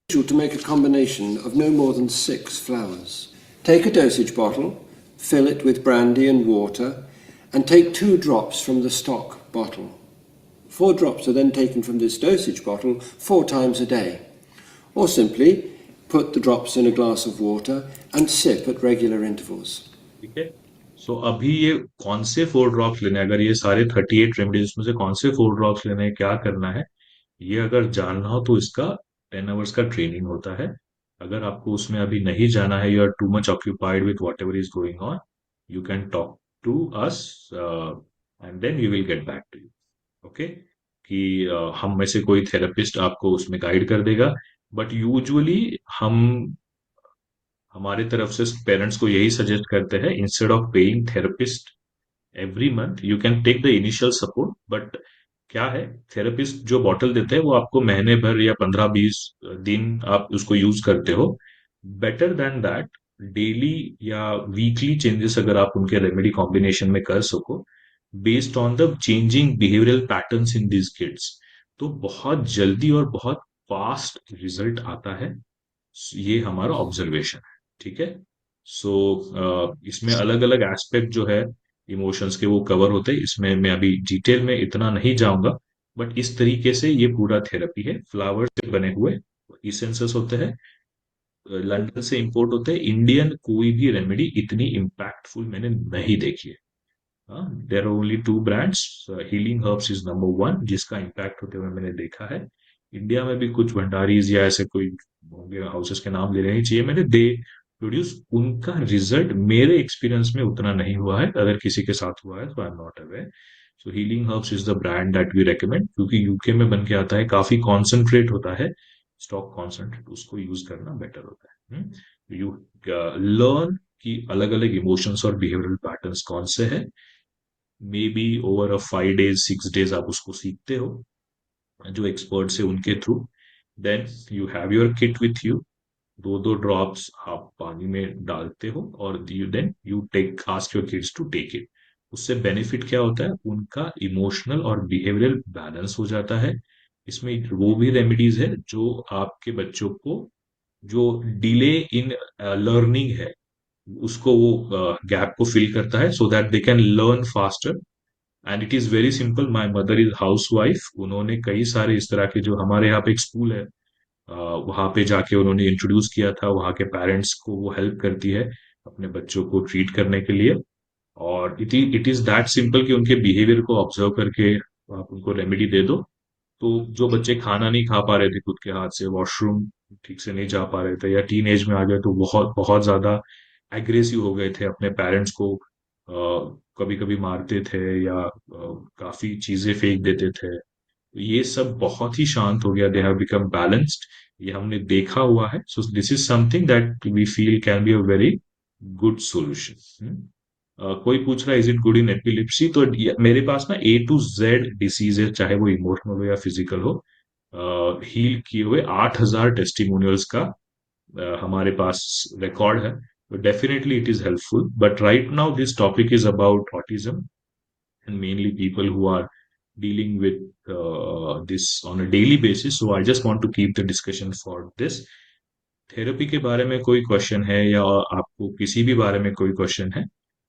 Usual to make a combination of no more than 6 flowers. Take a dosage bottle, fill it with brandy and water, and take 2 drops from the stock bottle. 4 drops are then taken from this dosage bottle 4 times a day. Or simply put the drops in a glass of water and sip at regular intervals. ठीक है। सो अभी ये कौन से 4 ड्रॉप्स लेने हैं, अगर ये सारे 38 रेमेडीज में से कौन से 4 ड्रॉप्स लेने हैं, क्या करना है, ये अगर जानना हो तो इसका 10 आवर्स का ट्रेनिंग होता है। अगर आपको उसमें अभी नहीं जाना है, you are too much occupied with whatever is going on, you can talk to us and then we will get back to you. Okay, कि हम में से कोई थेरेपिस्ट आपको उसमें गाइड कर देगा। बट यूजुअली हम हमारे तरफ से पेरेंट्स को यही सजेस्ट करते हैं, instead of paying therapist every month, you can take the initial support. But क्या है, थेरेपिस्ट जो बॉटल देते हैं वो आपको महीने भर या 15 20 दिन आप उसको यूज करते हो। बेटर देन दैट, डेली या वीकली चेंजेस अगर आप उनके रेमेडी कॉम्बिनेशन में कर सको, based on the changing behavioural patterns in this kids, तो बहुत जल्दी और बहुत फास्ट रिजल्ट आता है। ये हमारा ऑब्जर्वेशन है, ठीक है। सो इसमें अलग अलग एस्पेक्ट जो है इमोशंस के वो कवर होते हैं, इसमें मैं अभी डिटेल में इतना नहीं जाऊंगा। बट इस तरीके से ये पूरा थेरेपी है। फ्लावर से बने हुए इसेंसेस होते हैं, लंदन से इंपोर्ट होते हैं। इंडियन कोई भी रेमेडी इतनी इम्पैक्टफुल मैंने नहीं देखी है। There are only 2 brands, healing herbs is number 1, जिसका इम्पैक्ट होते हुए मैंने देखा है। इंडिया में भी कुछ भंडारीज या ऐसे कोई होंगे हाउसेस के नाम ले नहीं चाहिए मैंने, दे प्रोड्यूस, उनका रिजल्ट मेरे एक्सपीरियंस में उतना नहीं हुआ है। अगर किसी के साथ हुआ है तो I am not aware. So healing herbs is the brand that we recommend, क्योंकि यूके में बन के आता है, काफी कॉन्सेंट्रेट होता है, स्टॉक कॉन्सेंट्रेट, उसको यूज करना बेटर होता है। यू लर्न कि अलग अलग इमोशंस और बिहेवियरल पैटर्न्स कौन से हैं। May be over a 5 days 6 days आप उसको सीखते हो, जो एक्सपर्ट्स है उनके थ्रू। Then you have your kit with you, 2 2 drops आप पानी में डालते हो, और then you take ask your kids to take it. उससे बेनिफिट क्या होता है, उनका इमोशनल और बिहेवियरल बैलेंस हो जाता है। इसमें वो भी रेमेडीज है जो आपके बच्चों को जो डिले इन लर्निंग है, उसको वो गैप को फिल करता है, so that they can learn faster. And it is very simple. My mother is house wife, उन्होंने कई सारे इस तरह के, जो हमारे यहाँ पे एक स्कूल है, वहां पे जाके उन्होंने इंट्रोड्यूस किया था, वहां के पेरेंट्स को वो हेल्प करती है अपने बच्चों को ट्रीट करने के लिए। और इट इज दैट सिंपल कि उनके बिहेवियर को ऑब्जर्व करके आप उनको रेमेडी दे दो। तो जो बच्चे खाना नहीं खा पा रहे थे खुद के हाथ से, वॉशरूम ठीक से नहीं जा पा रहे थे, या टीन एज में आ गए तो बहुत बहुत ज्यादा एग्रेसिव हो गए थे, अपने पेरेंट्स को कभी कभी मारते थे, या काफी चीजें फेंक देते थे, ये सब बहुत ही शांत हो गया, दे हैव बिकम बैलेंस्ड। ये हमने देखा हुआ है। So this is something that we feel can be a very good solution. कोई पूछ रहा है is it good in epilepsy, तो मेरे पास ना A to Z डिसीज है, चाहे वो इमोशनल हो या फिजिकल हो, हील किए हुए 8,000 टेस्टिमोनियल्स का हमारे पास रिकॉर्ड है, तो definitely it is helpful. But right now this topic is about autism and mainly people who are dealing with this on a daily basis. So I just want to keep the discussion for this. Therapy के बारे में कोई क्वेश्चन है या आपको किसी भी बारे में कोई क्वेश्चन है,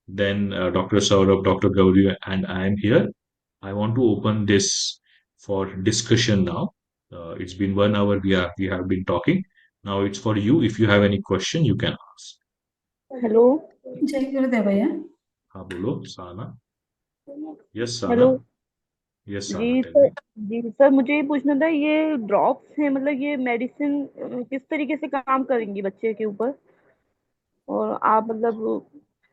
then Dr. Saurabh, Dr. Gauri, and I am here. I want to open this for discussion now. It's been 1 hour we have been talking. Now it's for you. If you have any question, you can ask. Hello जय गुरुदेव भैया। हाँ बोलो साना। Yes, hello Sana. Yes, Sana. जी Tell सर। me. जी सर, मुझे ये पूछना था, ये ड्रॉप्स हैं, मतलब ये मेडिसिन किस तरीके से काम करेंगी बच्चे के ऊपर? और आप मतलब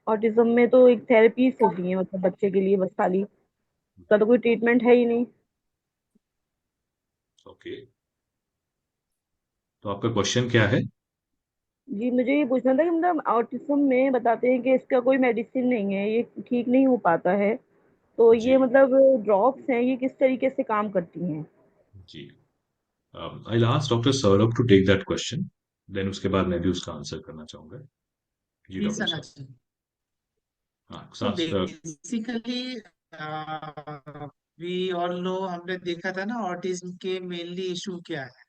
ऑटिज्म में तो एक थेरेपीज होती है मतलब बच्चे के लिए बस खाली, उसका तो कोई ट्रीटमेंट है ही नहीं। ओके, तो आपका क्वेश्चन क्या है? जी मुझे ये पूछना था कि मतलब ऑटिज्म में बताते हैं कि इसका कोई मेडिसिन नहीं है, ये ठीक नहीं हो पाता है, तो जी ये मतलब ड्रॉप्स हैं, ये किस तरीके से काम करती हैं? जी, I last doctor Saurabh to take that question, then उसके बाद मैं भी उसका आंसर करना चाहूंगा। जी जी डॉक्टर सर। साहब। हाँ तो sir. Basically we all know, हमने देखा था ना ऑटिज्म के मेनली इशू क्या है।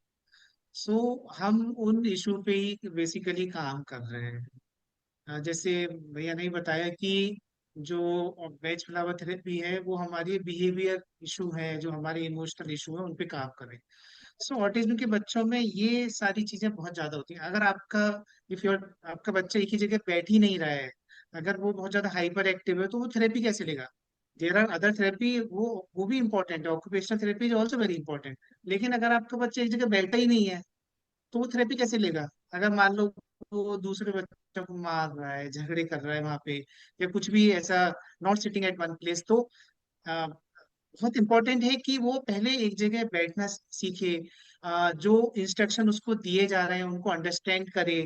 सो हम उन इशू पे ही बेसिकली काम कर रहे हैं। जैसे भैया ने बताया कि जो वेज फ्लावर थेरेपी है वो हमारी बिहेवियर इशू है, जो हमारे इमोशनल इशू है उन पे काम करें। सो ऑटिज्म के बच्चों में ये सारी चीजें बहुत ज्यादा होती हैं। अगर आपका इफ योर आपका बच्चा एक ही जगह बैठ ही नहीं रहा है, अगर वो बहुत ज्यादा हाइपर एक्टिव है, तो वो थेरेपी कैसे लेगा? देर आर अदर थेरेपी, वो भी इंपॉर्टेंट है, occupational therapy is also very important. लेकिन अगर आपका बच्चा एक जगह बैठा ही नहीं है, तो वो थेरेपी कैसे लेगा? अगर मान लो वो दूसरे बच्चों को मार रहा है, झगड़े कर रहा है वहां पे, या कुछ भी ऐसा, not sitting at one place, तो अ, बहुत इंपॉर्टेंट है कि वो पहले एक जगह बैठना सीखे। जो इंस्ट्रक्शन उसको दिए जा रहे हैं उनको अंडरस्टैंड करे।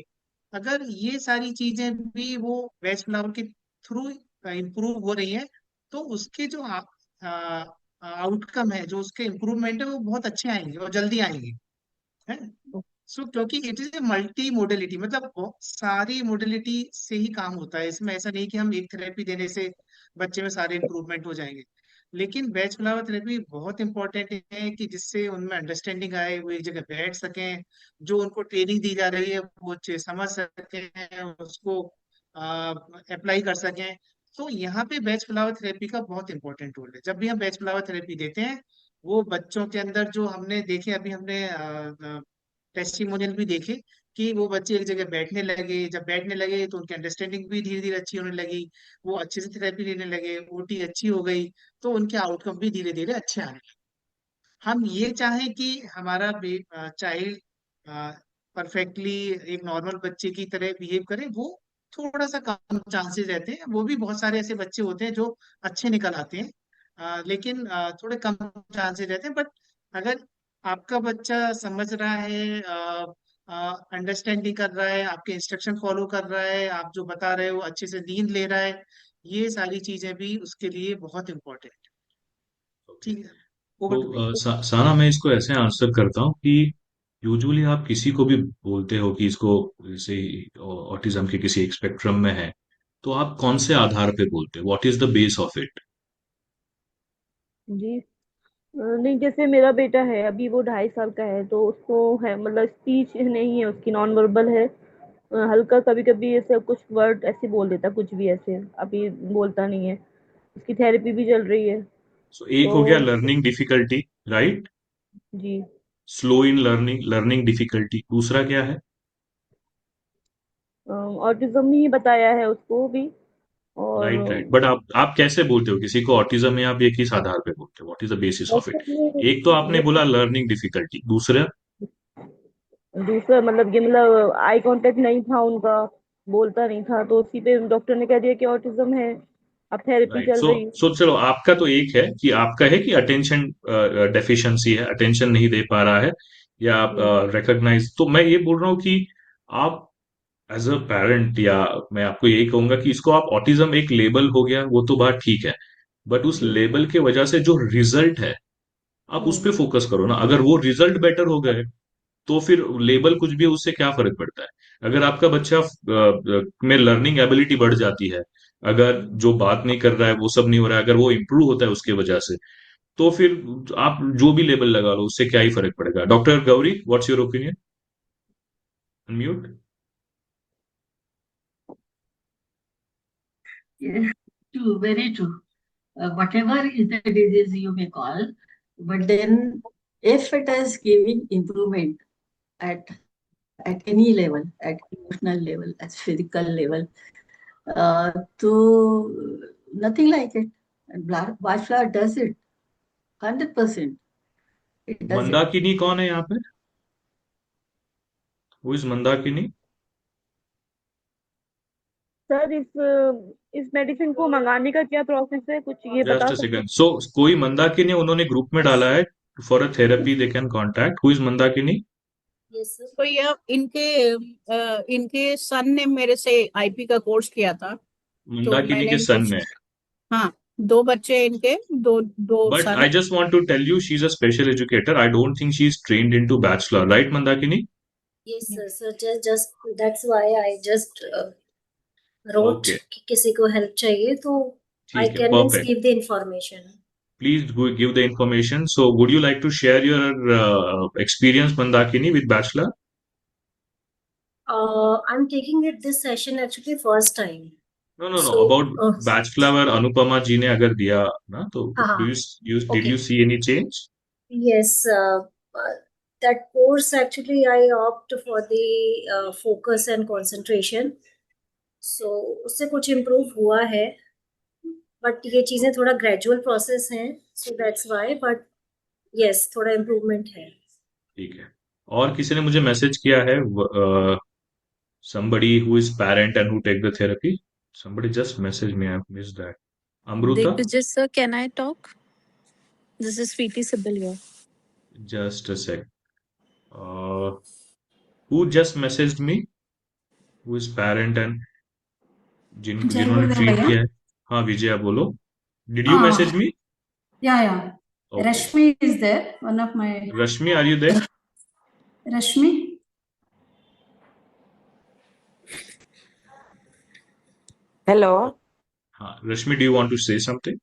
अगर ये सारी चीजें भी वो वेज फ्लावर के थ्रू इम्प्रूव हो रही है, तो उसके जो आउटकम है, जो उसके इम्प्रूवमेंट है, वो बहुत अच्छे आएंगे और जल्दी आएंगे, है। सो क्योंकि it is a multi modality, मतलब बहुत सारी मोडेलिटी से ही काम होता है इसमें। ऐसा नहीं कि हम एक थेरेपी देने से बच्चे में सारे इंप्रूवमेंट हो जाएंगे। लेकिन वेज फ्लावर थेरेपी बहुत इंपॉर्टेंट है कि जिससे उनमें अंडरस्टैंडिंग आए, वो एक जगह बैठ सकें, जो उनको ट्रेनिंग दी जा रही है वो अच्छे समझ सकें, उसको अप्लाई कर सकें। तो यहाँ पे वेज फ्लावर थेरेपी का बहुत इंपॉर्टेंट रोल है। जब भी हम वेज फ्लावर थेरेपी देते हैं, वो बच्चों के अंदर जो हमने देखे, अभी हमने टेस्टिमोनियल भी देखे कि वो बच्चे एक जगह बैठने लगे। जब बैठने लगे तो उनकी अंडरस्टैंडिंग भी धीरे धीरे अच्छी होने लगी, वो अच्छे से थेरेपी लेने लगे, ओटी अच्छी हो गई, तो उनके आउटकम भी धीरे धीरे अच्छे आने लगे। हम ये चाहें कि हमारा चाइल्ड परफेक्टली एक नॉर्मल बच्चे की तरह बिहेव करे, वो थोड़ा सा कम चांसेस रहते हैं। वो भी बहुत सारे ऐसे बच्चे होते हैं जो अच्छे निकल आते हैं, लेकिन थोड़े कम चांसेस रहते हैं। बट अगर आपका बच्चा समझ रहा है, अंडरस्टैंडिंग कर रहा है, आपके इंस्ट्रक्शन फॉलो कर रहा है, आप जो बता रहे हो अच्छे से नींद ले रहा है, ये सारी चीजें भी उसके लिए बहुत इंपॉर्टेंट है। ओके, ठीक है, ओवर टू तो साना मैं इसको ऐसे आंसर करता हूँ कि यूजुअली आप किसी को भी बोलते हो कि इसको जैसे ऑटिज्म के किसी एक स्पेक्ट्रम में है, तो आप कौन से आधार पे बोलते हो? What is the base of it? जी नहीं, जैसे मेरा बेटा है अभी, वो 2.5 साल का है, तो उसको है मतलब स्पीच नहीं है उसकी, नॉन वर्बल है। हल्का कभी कभी ऐसे कुछ वर्ड ऐसे बोल देता, कुछ भी ऐसे, अभी बोलता नहीं है। उसकी थेरेपी भी चल रही है। सो एक तो हो गया लर्निंग डिफिकल्टी, राइट? जी slow in learning, learning difficulty. दूसरा क्या है? ऑटिज्म ही बताया है उसको भी। और राइट राइट, बट आप कैसे बोलते हो किसी को ऑटिज्म है? आप ये किस आधार पे बोलते हो? What is the basis of it? एक तो आपने बोला लर्निंग डिफिकल्टी, दूसरा? दूसरा मतलब ये मतलब आई कांटेक्ट नहीं था उनका, बोलता नहीं था, तो उसी पे डॉक्टर ने कह दिया कि ऑटिज्म है, अब थेरेपी राइट, चल सो रही है। सो चलो, आपका तो एक है कि आपका है कि अटेंशन डेफिशिएंसी है, अटेंशन नहीं दे पा रहा है, या आप हम्म, रिकॉग्नाइज। तो मैं ये बोल रहा हूँ कि आप एज अ पेरेंट, या मैं आपको यही कहूंगा कि इसको आप ऑटिज्म एक लेबल हो गया, वो तो बात ठीक है, बट उस लेबल के वजह से जो रिजल्ट है आप उस पर फोकस करो ना। अगर वो रिजल्ट बेटर हो गए तो फिर लेबल कुछ भी, उससे क्या फर्क पड़ता है। अगर आपका बच्चा में लर्निंग एबिलिटी बढ़ जाती है, अगर जो बात नहीं कर रहा है वो सब नहीं हो रहा है, अगर वो इम्प्रूव होता है उसके वजह से, तो फिर आप जो भी लेबल लगा लो उससे क्या ही फर्क पड़ेगा। Doctor Gauri, what's your opinion? Unmute. Yes, true, very true. Whatever is the disease you may call, but then if it is giving improvement at any level, at emotional level, at physical level, so nothing like it. And Bajpayee does it 100%. It does it. Mandakini कौन है यहाँ पे? Who is Mandakini? सर इस मेडिसिन को मंगाने का क्या प्रोसेस है, कुछ ये जस्ट बता अ सकते सेकंड। सो कोई मंदाकिनी उन्होंने ग्रुप में डाला है, for a therapy they can contact. Who is Mandakini? Yes sir. तो ये इनके सन ने मेरे से आईपी का कोर्स किया था, तो मंदाकिनी मैंने के इनको, सन ने? हाँ, 2 बच्चे इनके, दो दो But सन I है। just want to tell you, she's a special educator. I don't think she's trained into bachelor, right, Mandakini? Yes sir sir just that's why I just road Okay, कि किसी को हेल्प चाहिए तो आई ठीक है, can means perfect. Give the information. Please give the information. So, would you like to share your experience, Mandakini, with bachelor? I am taking it this session actually first time. No, no, no. So About bachelor, Anupama ji ने अगर दिया ना, तो हाँ do हाँ did okay you see any change? Yes that course actually I opt for the focus and concentration, so उससे कुछ improve हुआ है, बट ये चीजें थोड़ा ग्रेजुअल प्रोसेस हैं, so that's why, but yes थोड़ा इम्प्रूवमेंट है। ठीक है। और किसी ने मुझे मैसेज किया है, somebody who is parent and who take the therapy. Somebody just messaged me. I've missed that. Amruta, Digvijay sir, can I talk? This is Sweetie Sibyl here. just a sec. Uh, who just messaged me? Who is parent and जय जिन्होंने गुरुदेव ट्रीट भैया. किया है? हाँ विजया, बोलो। Did you message me? Yeah. Okay. Rashmi is there, one of my. Rashmi, are you there? Rashmi? Hello. हाँ, Rashmi, do you want to say something?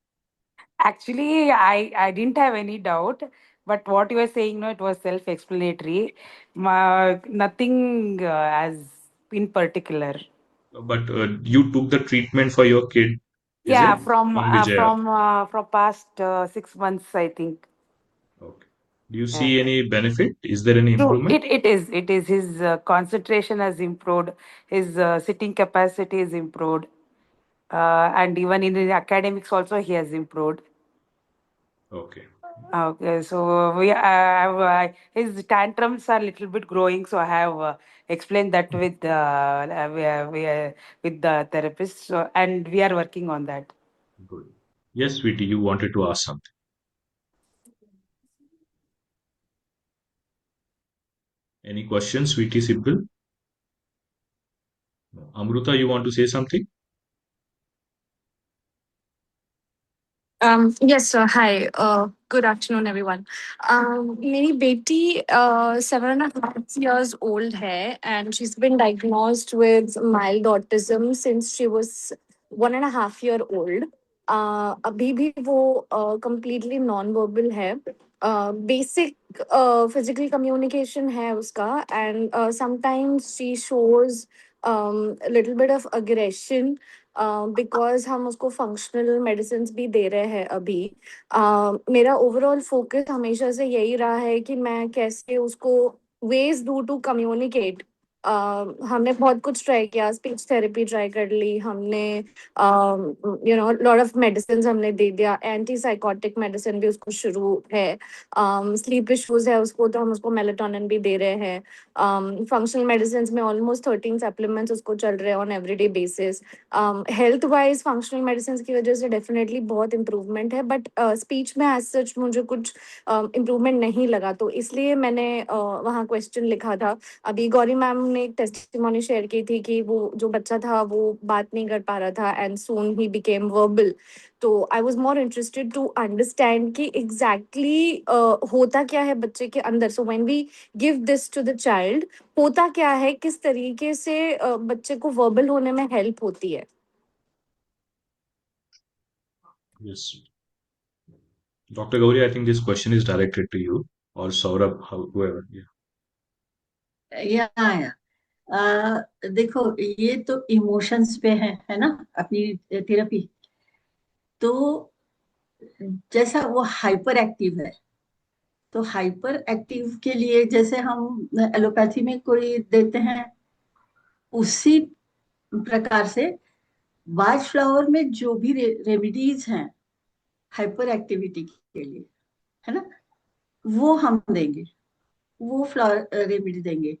Actually, I didn't have any doubt, but what you were saying, no, it was self-explanatory. Nothing as in particular. But you took the treatment for your kid, is Yeah, it? From Vijaya. from past 6 months, I think. Okay. Do you see any benefit? Is there any So improvement? it is his concentration has improved, his sitting capacity is improved, and even in his academics also he has improved. Okay. Okay, so his tantrums are a little bit growing, so I have explained that with with the therapist, so, and we are working on that. Good. Yes, sweetie, you wanted to ask something. Any questions, sweetie Sibyl? No. Amruta, you want to say something? Yes, sir. Hi. Good afternoon, everyone. मेरी बेटी 7.5 years old है, and she's been diagnosed with mild autism since she was 1.5 year old. अभी भी वो completely non-verbal है. Basic physical communication है उसका, and sometimes she shows a little bit of aggression. Because हम उसको फंक्शनल मेडिसिन भी दे रहे हैं अभी. मेरा ओवरऑल फोकस हमेशा से यही रहा है कि मैं कैसे उसको वेज डू टू कम्युनिकेट. हमने बहुत कुछ ट्राई किया, स्पीच थेरेपी ट्राई कर ली हमने, लॉट ऑफ मेडिसिन हमने दे दिया, एंटी साइकोटिक मेडिसिन भी उसको शुरू है. स्लीप इश्यूज है उसको, तो हम उसको मेलेटोनिन भी दे रहे हैं. फंक्शनल मेडिसिन में ऑलमोस्ट 13 सप्लीमेंट्स उसको चल रहे हैं on everyday basis. Health wise functional medicine की वजह से डेफिनेटली बहुत इम्प्रूवमेंट है, बट स्पीच में एज सच मुझे कुछ इम्प्रूवमेंट नहीं लगा, तो इसलिए मैंने वहाँ क्वेश्चन लिखा था. अभी गौरी मैम उन्होंने एक टेस्टिमोनी शेयर की थी कि वो जो बच्चा था वो बात नहीं कर पा रहा था and soon he became verbal. तो I was more interested to understand कि एग्जैक्टली होता क्या है बच्चे के अंदर। So when we give this to the child, होता क्या है, किस तरीके से बच्चे को वर्बल होने में हेल्प होती है। Yes. Dr. Gauri, I think this question is directed to you or Saurabh, whoever. Yeah. देखो, ये तो इमोशंस पे है ना अपनी थेरेपी। तो जैसा वो हाइपर एक्टिव है, तो हाइपर एक्टिव के लिए जैसे हम एलोपैथी में कोई देते हैं, उसी प्रकार से वाइल्ड फ्लावर में जो भी रेमेडीज हैं हाइपर एक्टिविटी के लिए, है ना, वो हम देंगे, वो फ्लावर रेमेडी देंगे।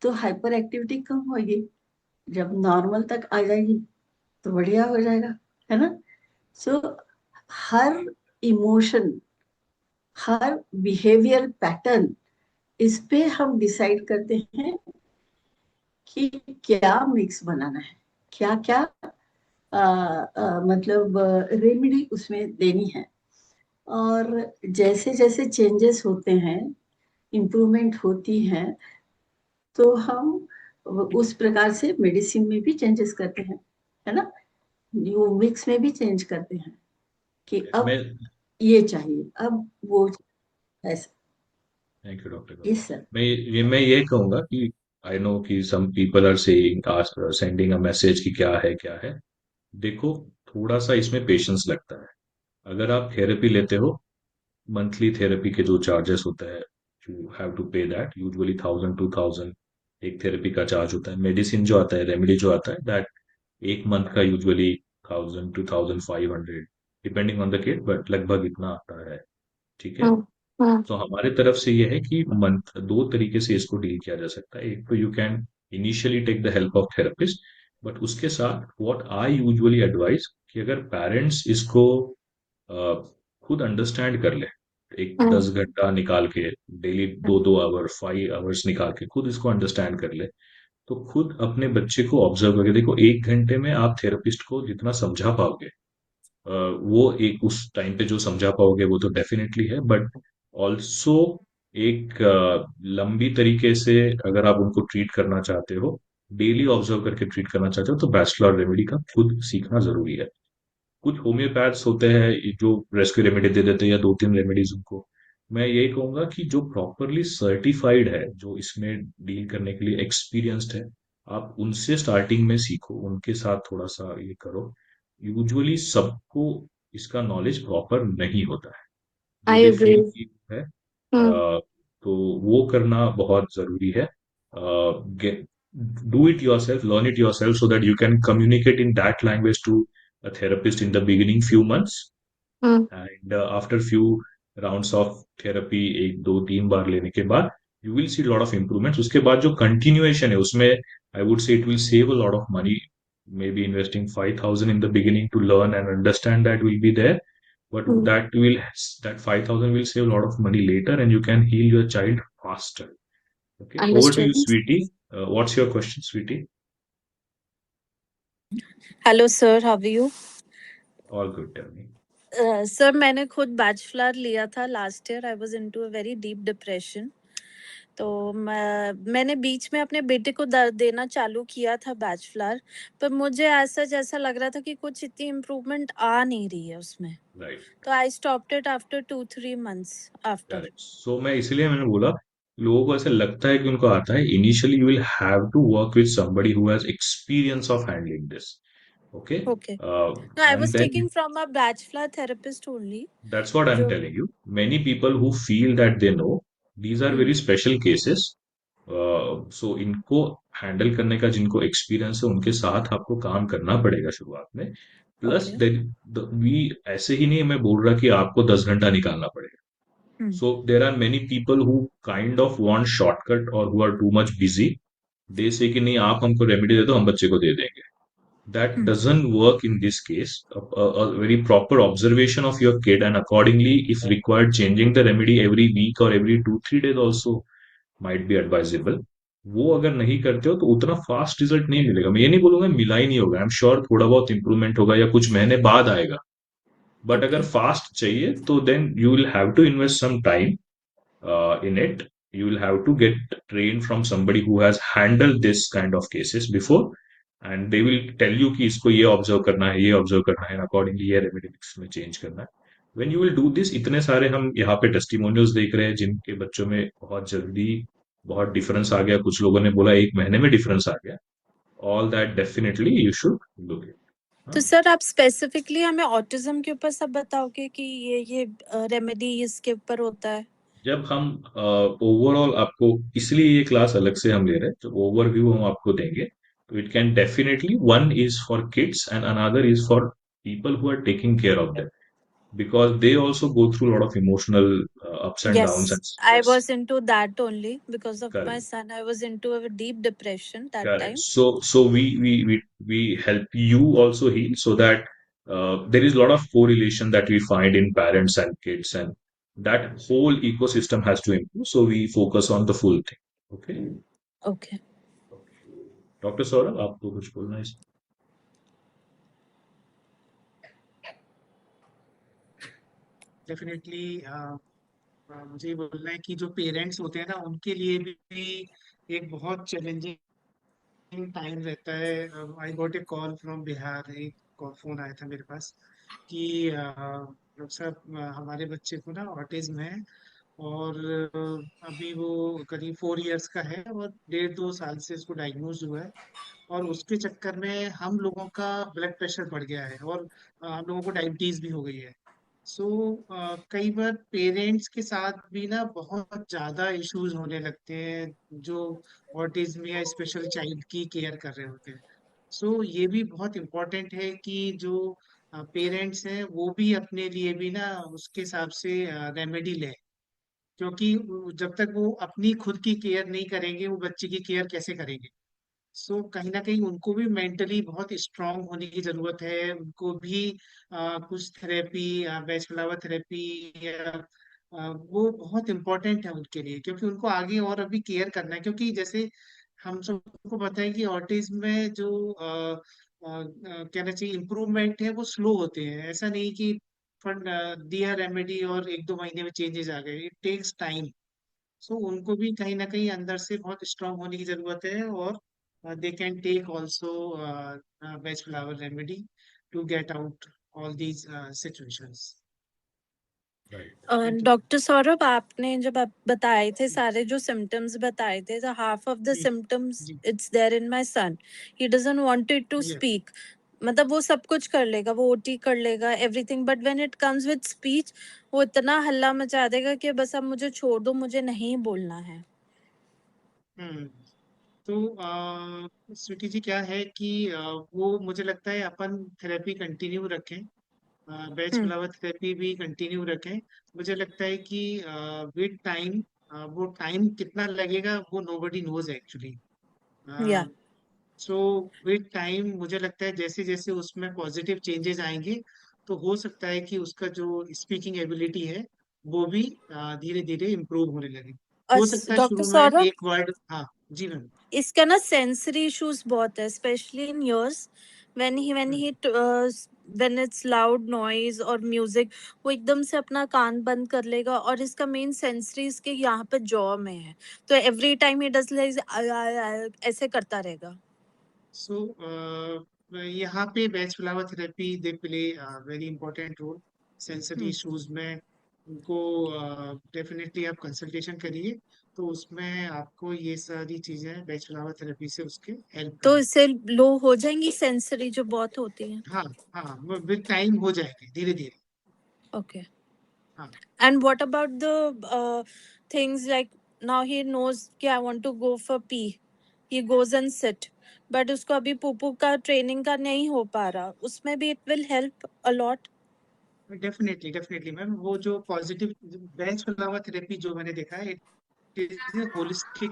तो हाइपर एक्टिविटी कम होगी, जब नॉर्मल तक आ जाएगी तो बढ़िया हो जाएगा, है ना। सो हर इमोशन, हर बिहेवियर पैटर्न, इस पे हम डिसाइड करते हैं कि क्या मिक्स बनाना है, क्या क्या मतलब रेमेडी उसमें देनी है। और जैसे जैसे चेंजेस होते हैं, इम्प्रूवमेंट होती है, तो हम उस प्रकार से मेडिसिन में भी चेंजेस करते हैं, है ना, न्यू मिक्स में भी चेंज करते हैं कि अब ये चाहिए, अब वो ऐसा। Thank you doctor. Yes sir. मैं ये कहूंगा कि आई नो कि some people are saying, sending a message कि क्या है। देखो, थोड़ा सा इसमें पेशेंस लगता है। अगर आप थेरेपी लेते हो, मंथली थेरेपी के जो चार्जेस होता है, यू हैव टू पे दैट, यूजुअली 1000 2000 एक थेरेपी का चार्ज होता है। मेडिसिन जो आता है, रेमेडी जो आता है, दैट एक मंथ का usually 1000 to 1500 depending on the kit, but लगभग इतना आता है। ठीक है। तो हमारे तरफ से ये है कि मंथ दो तरीके से इसको डील किया जा सकता है। एक तो you can initially take the help of therapist, but उसके साथ व्हाट आई यूजुअली एडवाइस कि अगर पेरेंट्स इसको खुद अंडरस्टैंड कर ले, एक 10 घंटा निकाल के डेली, 2 2 आवर 5 आवर्स निकाल के खुद इसको अंडरस्टैंड कर ले, तो खुद अपने बच्चे को ऑब्जर्व करके देखो, 1 घंटे में आप थेरेपिस्ट को जितना समझा पाओगे, वो एक उस टाइम पे जो समझा पाओगे वो तो डेफिनेटली है, बट ऑल्सो एक लंबी तरीके से अगर आप उनको ट्रीट करना चाहते हो, डेली ऑब्जर्व करके ट्रीट करना चाहते हो, तो बैचलर रेमेडी का खुद सीखना जरूरी है। कुछ होम्योपैथ्स होते हैं जो रेस्क्यू रेमेडी दे देते हैं या 2 3 रेमेडीज उनको। मैं यही कहूंगा कि जो प्रॉपरली सर्टिफाइड है, जो इसमें डील करने के लिए एक्सपीरियंस्ड है, आप उनसे स्टार्टिंग में सीखो, उनके साथ थोड़ा सा ये करो। यूजुअली सबको इसका नॉलेज प्रॉपर नहीं होता है, जो आई दे एग्री। फील की है, तो वो करना बहुत जरूरी है। Do it yourself, learn it yourself so that you can communicate in that language to a therapist in the beginning few months, and after few rounds of therapy, 1 2 3 बार लेने के बाद you will see lot of improvements। उसके बाद जो continuation है उसमें I would say it will save a lot of money, maybe investing 5000 in the beginning to learn and understand that will be there, but that 5000 will save a lot of money later and you can heal your child faster। Okay, over to you, Understood. sweetie. What's your question, sweetie? Hello sir, how are you? All good, tell me. Sir, मैंने खुद बैचलर लिया था last year. I was into a very deep depression. तो मैंने बीच में अपने बेटे को देना चालू किया था बैचलर, पर मुझे ऐसा जैसा लग रहा था कि कुछ इतनी इम्प्रूवमेंट आ नहीं रही है उसमें। Right. तो I stopped it after 2 3 months after. Correct. So मैं इसीलिए मैंने बोला, लोगों को ऐसा लगता है कि उनको आता है। Initially you will have to work with somebody who has experience of handling this. Okay. Okay. No, I And was then taking from a bachelor therapist only. that's what I'm जो telling you. Many people who feel that they know, these are very special cases. So इनको हैंडल करने का जिनको एक्सपीरियंस है, उनके साथ आपको काम करना पड़ेगा शुरुआत में। प्लस वी ऐसे ही नहीं, मैं बोल रहा कि आपको 10 घंटा निकालना पड़ेगा। So there are many people who kind of want shortcut or who are too much busy. They say कि नहीं, आप हमको रेमेडी दे दो, हम बच्चे को दे देंगे। That doesn't work in this case. A very proper observation of your kid, and accordingly, if required, changing the remedy every week or every 2 3 days also might be advisable. वो अगर नहीं करते हो तो उतना फास्ट रिजल्ट नहीं मिलेगा। मैं ये नहीं बोलूंगा मिला ही नहीं होगा, आई एम श्योर थोड़ा बहुत इंप्रूवमेंट होगा या कुछ महीने बाद आएगा, बट अगर ओके। फास्ट चाहिए तो then you will have to invest some time in it. You will have to get trained from somebody who has handled this kind of cases before, and they will tell you कि इसको ये ऑब्जर्व करना है, ये ऑब्जर्व करना है, अकॉर्डिंगली ये रेमेडिक्स में चेंज करना है। When you will do this, इतने सारे हम यहाँ पे टेस्टिमोनियल्स देख रहे हैं जिनके बच्चों में बहुत जल्दी बहुत डिफरेंस आ गया, कुछ लोगों ने बोला 1 महीने में डिफरेंस आ गया। All that definitely you should look it. तो सर आप स्पेसिफिकली हमें ऑटिज्म के ऊपर सब बताओगे कि ये रेमेडी इसके ऊपर होता है? जब हम ओवरऑल आपको, इसलिए ये क्लास अलग से हम ले रहे हैं, जब ओवरव्यू हम आपको देंगे तो it can definitely, one is for kids and another is for people who are taking care of them, because they also go through a lot of emotional ups and downs and Yes, I stress. was into that only because of my Correct. son. I was into a deep depression that Correct. time. So we help you also heal, so that there is a lot of correlation that we find in parents and kids, and that whole ecosystem has to improve. So we focus on the full thing. Okay. Okay. Doctor Saurabh, आपको कुछ बोलना है इसमें? डेफिनेटली मुझे ये बोलना है कि जो पेरेंट्स होते हैं ना उनके लिए भी एक बहुत चैलेंजिंग टाइम रहता है। I got a call from Bihar, एक फोन आया था मेरे पास कि डॉक्टर साहब हमारे बच्चे को ना ऑटिज्म है, और अभी वो करीब 4 इयर्स का है और 1.5-2 साल से इसको डायग्नोज हुआ है, और उसके चक्कर में हम लोगों का ब्लड प्रेशर बढ़ गया है और हम लोगों को डायबिटीज भी हो गई है। सो कई बार पेरेंट्स के साथ भी ना बहुत ज्यादा इश्यूज होने लगते हैं जो ऑटिज्म या स्पेशल चाइल्ड की केयर कर रहे होते हैं। सो ये भी बहुत इम्पोर्टेंट है कि जो पेरेंट्स हैं वो भी अपने लिए भी ना उसके हिसाब से रेमेडी लें, क्योंकि जब तक वो अपनी खुद की केयर नहीं करेंगे वो बच्चे की केयर कैसे करेंगे। सो कहीं ना कहीं उनको भी मेंटली बहुत स्ट्रांग होने की जरूरत है। उनको भी कुछ थेरेपी, बैच फ्लावर थेरेपी या वो बहुत इम्पोर्टेंट है उनके लिए, क्योंकि उनको आगे और अभी केयर करना है। क्योंकि जैसे हम सबको पता है कि ऑटिज्म में जो कहना चाहिए इम्प्रूवमेंट है वो स्लो होते हैं। ऐसा नहीं कि फंड दिया रेमेडी और 1-2 महीने में चेंजेस आ गए, इट टेक्स टाइम। सो उनको भी कहीं ना कहीं अंदर से बहुत स्ट्रांग होने की जरूरत है, और they can take also veg flower remedy to get out all these situations. Right. Doctor Saurabh, आपने जब आप बताए थे सारे जो सिम्टम्स बताए थे, तो हाफ ऑफ द जी सिम्टम्स जी it's there in my son. He doesn't wanted to yes. Speak. मतलब वो सब कुछ कर लेगा, वो ओटी कर लेगा everything, but when it comes with speech वो इतना हल्ला मचा देगा कि बस अब मुझे छोड़ दो, मुझे नहीं बोलना है। हम्म तो स्वीटी जी क्या है कि वो मुझे लगता है अपन थेरेपी कंटिन्यू रखें, वेज हम्म। फ्लावर थेरेपी भी कंटिन्यू रखें। मुझे लगता है कि विद टाइम वो टाइम कितना लगेगा वो नोबडी नोज एक्चुअली। या सो विद टाइम मुझे लगता है जैसे जैसे उसमें पॉजिटिव चेंजेस आएंगे तो हो सकता है कि उसका जो स्पीकिंग एबिलिटी है वो भी धीरे धीरे इम्प्रूव होने लगे। हो सकता है डॉक्टर शुरू में सौरभ, एक वर्ड। हाँ जी मैम। इसका ना सेंसरी इश्यूज बहुत है, specially in years when he when it's loud noise और म्यूजिक, वो एकदम से अपना कान बंद कर लेगा, और इसका मेन सेंसरी इसके यहाँ पे जॉ में है, तो every time he does like ऐसे करता रहेगा। सो यहाँ पे वेज flower therapy they play very important role sensory issues में। उनको डेफिनेटली आप कंसल्टेशन करिए, तो उसमें आपको ये सारी चीजें वेज फ्लावर थेरेपी से उसके हेल्प तो करें। इससे लो हो जाएंगी सेंसरी जो बहुत होती है? हाँ हाँ, विद टाइम हो जाएगी धीरे धीरे। ओके। हाँ and what about the things like now he knows कि I want to go for pee, he goes and sit, but उसको अभी पुपू का ट्रेनिंग का नहीं हो पा रहा, उसमें भी it will help a lot? Definitely definitely ma'am, वो जो पॉजिटिव वेज फ्लावर थेरेपी जो मैंने देखा है इट इज होलिस्टिक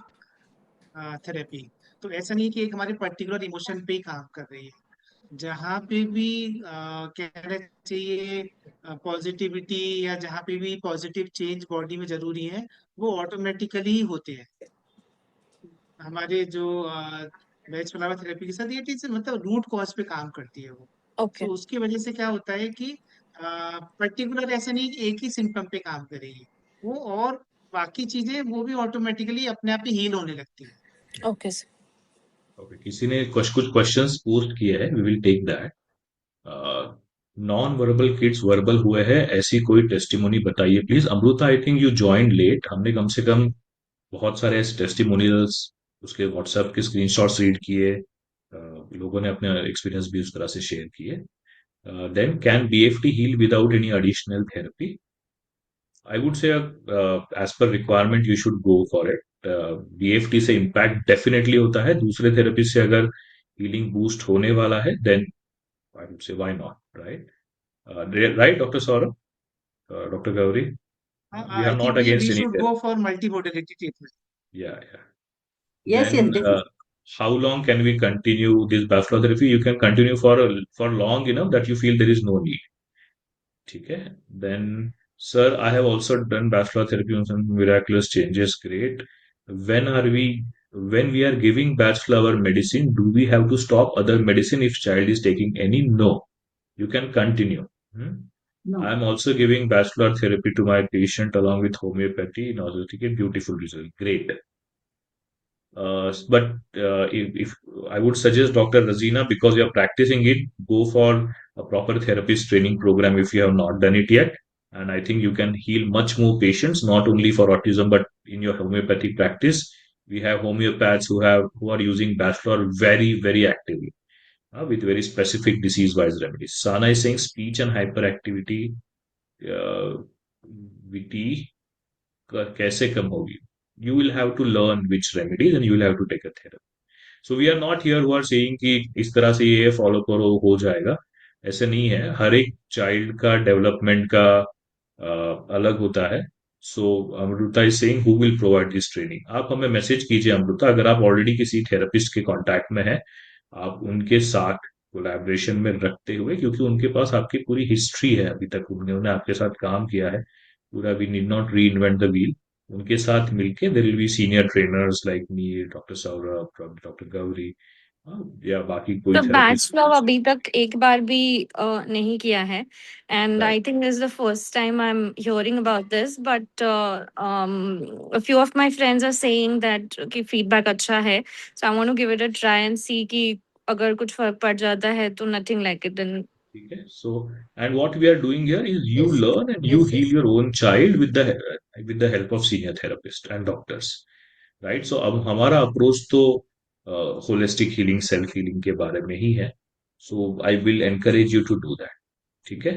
थेरेपी। तो ऐसा नहीं कि एक हमारे पर्टिकुलर इमोशन पे ही काम कर रही है। जहाँ पे भी कहना चाहिए पॉजिटिविटी या जहाँ पे भी पॉजिटिव चेंज बॉडी में जरूरी है वो ऑटोमेटिकली होते हैं। हमारे जो वेज फ्लावर थेरेपी के साथ, ये चीज मतलब रूट कॉज पे काम करती है वो। ओके। तो उसकी वजह से क्या होता है कि पर्टिकुलर ऐसा नहीं कि एक ही सिम्टम पे काम करेगी वो, और बाकी चीजें वो भी ऑटोमेटिकली अपने आप ही हील होने लगती है। Okay sir. ओके, किसी ने कुछ क्वेश्चंस पोस्ट किए हैं, we will take that. Non verbal kids verbal हुए हैं, ऐसी कोई टेस्टिमोनी बताइए please. Amrita, I think you join late. हमने कम से कम बहुत सारे ऐसे टेस्टिमोनियल्स, उसके व्हाट्सएप के स्क्रीनशॉट्स रीड किए, लोगों ने अपने एक्सपीरियंस भी उस तरह से शेयर किए। Then can BFT heal without any additional therapy? I would say as per requirement you should go for it. BFT से इम्पैक्ट डेफिनेटली होता है, दूसरे थेरेपी से अगर हीलिंग बूस्ट होने वाला है then I would say why not, right? Right doctor Saurabh, doctor Gauri, we I are think not we against any should go therapy. For multi modality treatment. Yeah. Yes, yes, Then definitely. how long can we continue this bachelor therapy? You can continue for long enough that you feel there is no need. ठीक है? Then, sir, I have also done bachelor therapy on some miraculous changes. Great. When are we when we are giving bachelor medicine, do we have to stop other medicine if child is taking any? No. You can continue. Hmm? No. I am also giving bachelor therapy to my patient along with homeopathy in order to get beautiful result. Great. But if I would suggest Dr. Razina, because you're practicing it, go for a proper therapist training program if you have not done it yet. And I think you can heal much more patients, not only for autism, but in your homeopathic practice. We have homeopaths who are using Bachelor very, very actively with very specific disease-wise remedies. Sana is saying speech and hyperactivity, uh, VT कैसे कम होगी? You will have to learn which remedies and you will have to take a therapy. So we are not here who are saying कि इस तरह से ये फॉलो करो हो जाएगा, ऐसे नहीं है। हर एक चाइल्ड का डेवलपमेंट का अलग होता है। So Amrita is saying who will provide this training. आप हमें मैसेज कीजिए अमृता, अगर आप ऑलरेडी किसी थेरेपिस्ट के कांटेक्ट में हैं, आप उनके साथ कोलैबोरेशन में रखते हुए, क्योंकि उनके पास आपकी पूरी हिस्ट्री है, अभी तक उन्होंने आपके साथ काम किया है पूरा, we need not reinvent the wheel. उनके साथ मिलके there will be senior trainers like me, doctor Saurabh, doctor Gauri, या बाकी कोई तो थेरेपिस्ट। बैचलर अभी तक एक बार भी नहीं किया है, and I think this is the first time I am hearing about this, but a few of my friends are saying that कि फीडबैक अच्छा है, so I want to give it a try and see कि अगर कुछ फर्क पड़ जाता है तो nothing like it then. ठीक है। So and what we are doing here is you Yes, learn and you yes, heal yes. Your own child with the help of senior therapist and doctors, right? So अब हमारा अप्रोच तो होलिस्टिक हीलिंग, सेल्फ हीलिंग के बारे में ही है। So I will encourage you to do that. ठीक है?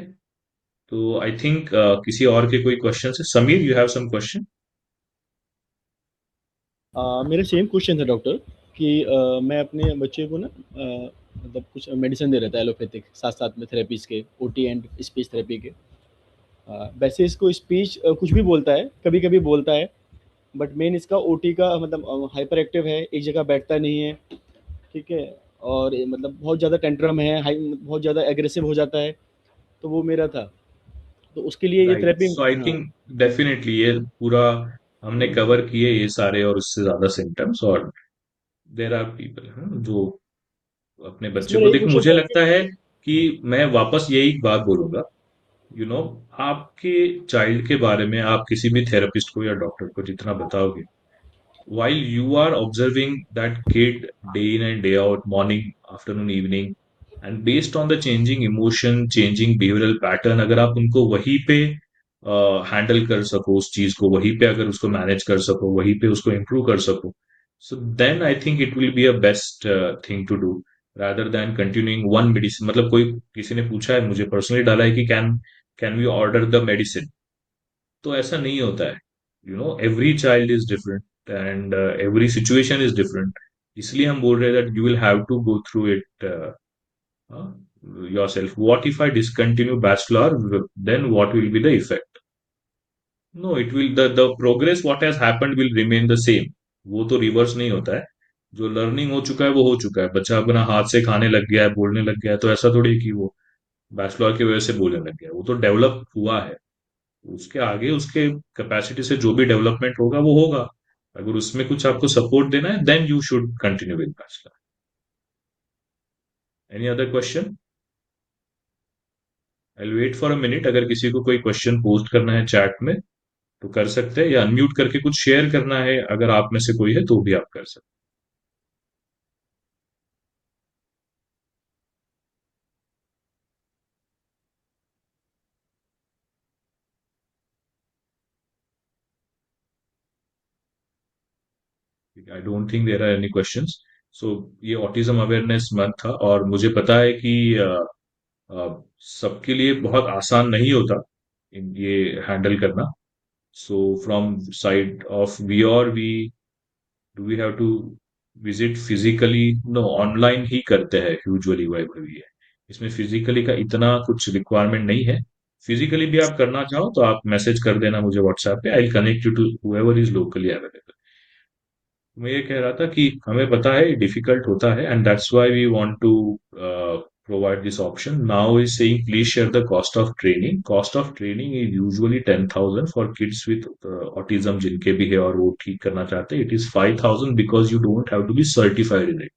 तो आई थिंक किसी और के कोई क्वेश्चन है? Sameer, you have some question? मेरा सेम क्वेश्चन था डॉक्टर कि मैं अपने बच्चे को ना मतलब कुछ मेडिसिन दे रहा था एलोपैथिक, साथ साथ में थेरेपीज के, ओटी एंड स्पीच थेरेपी के। वैसे इसको स्पीच कुछ भी बोलता है, कभी कभी बोलता है, बट मेन इसका ओटी का मतलब हाइपर एक्टिव है, एक जगह बैठता नहीं है, ठीक है, और ये मतलब बहुत ज़्यादा टेंट्रम है, बहुत ज़्यादा एग्रेसिव हो जाता है। तो वो मेरा था, तो उसके लिए ये राइट। थेरेपी। सो आई हाँ। थिंक डेफिनेटली ये पूरा हमने कवर किए ये सारे और उससे ज्यादा सिम्टम्स। और देर आर पीपल जो अपने बच्चे इसमें को, यही देखो क्वेश्चन मुझे था लगता है कि मैं वापस यही बात बोलूंगा, यू नो, आपके चाइल्ड के बारे में आप किसी भी थेरेपिस्ट को या डॉक्टर को जितना बताओगे, while you are observing that kid day in and day out, morning, afternoon, evening, and based on the changing emotion, changing behavioral pattern, अगर आप उनको वहीं पे हैंडल कर सको, उस चीज को वहीं पे अगर उसको मैनेज कर सको, वहीं पे उसको इम्प्रूव कर सको, so then I think it will be a best thing to do, rather than continuing one medicine। मतलब कोई किसी ने पूछा है, मुझे पर्सनली डाला है कि can we order the medicine? तो ऐसा नहीं होता है। You know, every child is different and every situation is different. इसलिए हम बोल रहे हैं that you will have to go through it yourself. What if I discontinue bachelor? Then what will be the effect? No, it will, the progress what has happened will remain the same. वो तो रिवर्स नहीं होता है। जो लर्निंग हो चुका है वो हो चुका है। बच्चा अपना हाथ से खाने लग गया है, बोलने लग गया है, तो ऐसा थोड़ी कि वो बैचलर की वजह से बोलने लग गया है। वो तो डेवलप हुआ है, उसके आगे उसके कैपेसिटी से जो भी डेवलपमेंट होगा वो होगा। अगर उसमें कुछ आपको सपोर्ट देना है then you should continue with bachelor. Any other question? I will wait for a minute. अगर किसी को कोई क्वेश्चन पोस्ट करना है चैट में तो कर सकते हैं, या अनम्यूट करके कुछ शेयर करना है अगर आप में से कोई है तो भी आप कर सकते हैं. I don't think there are any questions. So ये ऑटिज्म अवेयरनेस मंथ था, और मुझे पता है कि सबके लिए बहुत आसान नहीं होता ये हैंडल करना. So from side of we, और we do we have to visit physically? No, online ही करते हैं यूजुअली. वही है, इसमें फिजिकली का इतना कुछ रिक्वायरमेंट नहीं है. फिजिकली भी आप करना चाहो तो आप मैसेज कर देना मुझे व्हाट्सएप पे. I will connect you to whoever is locally available. मैं ये कह रहा था कि हमें पता है डिफिकल्ट होता है, and that's why we want to provide this option. Now is saying please share the cost of training. Cost of training is usually 10,000 for kids with autism जिनके भी है और वो ठीक करना चाहते हैं. It is 5,000 because you don't have to be certified in it.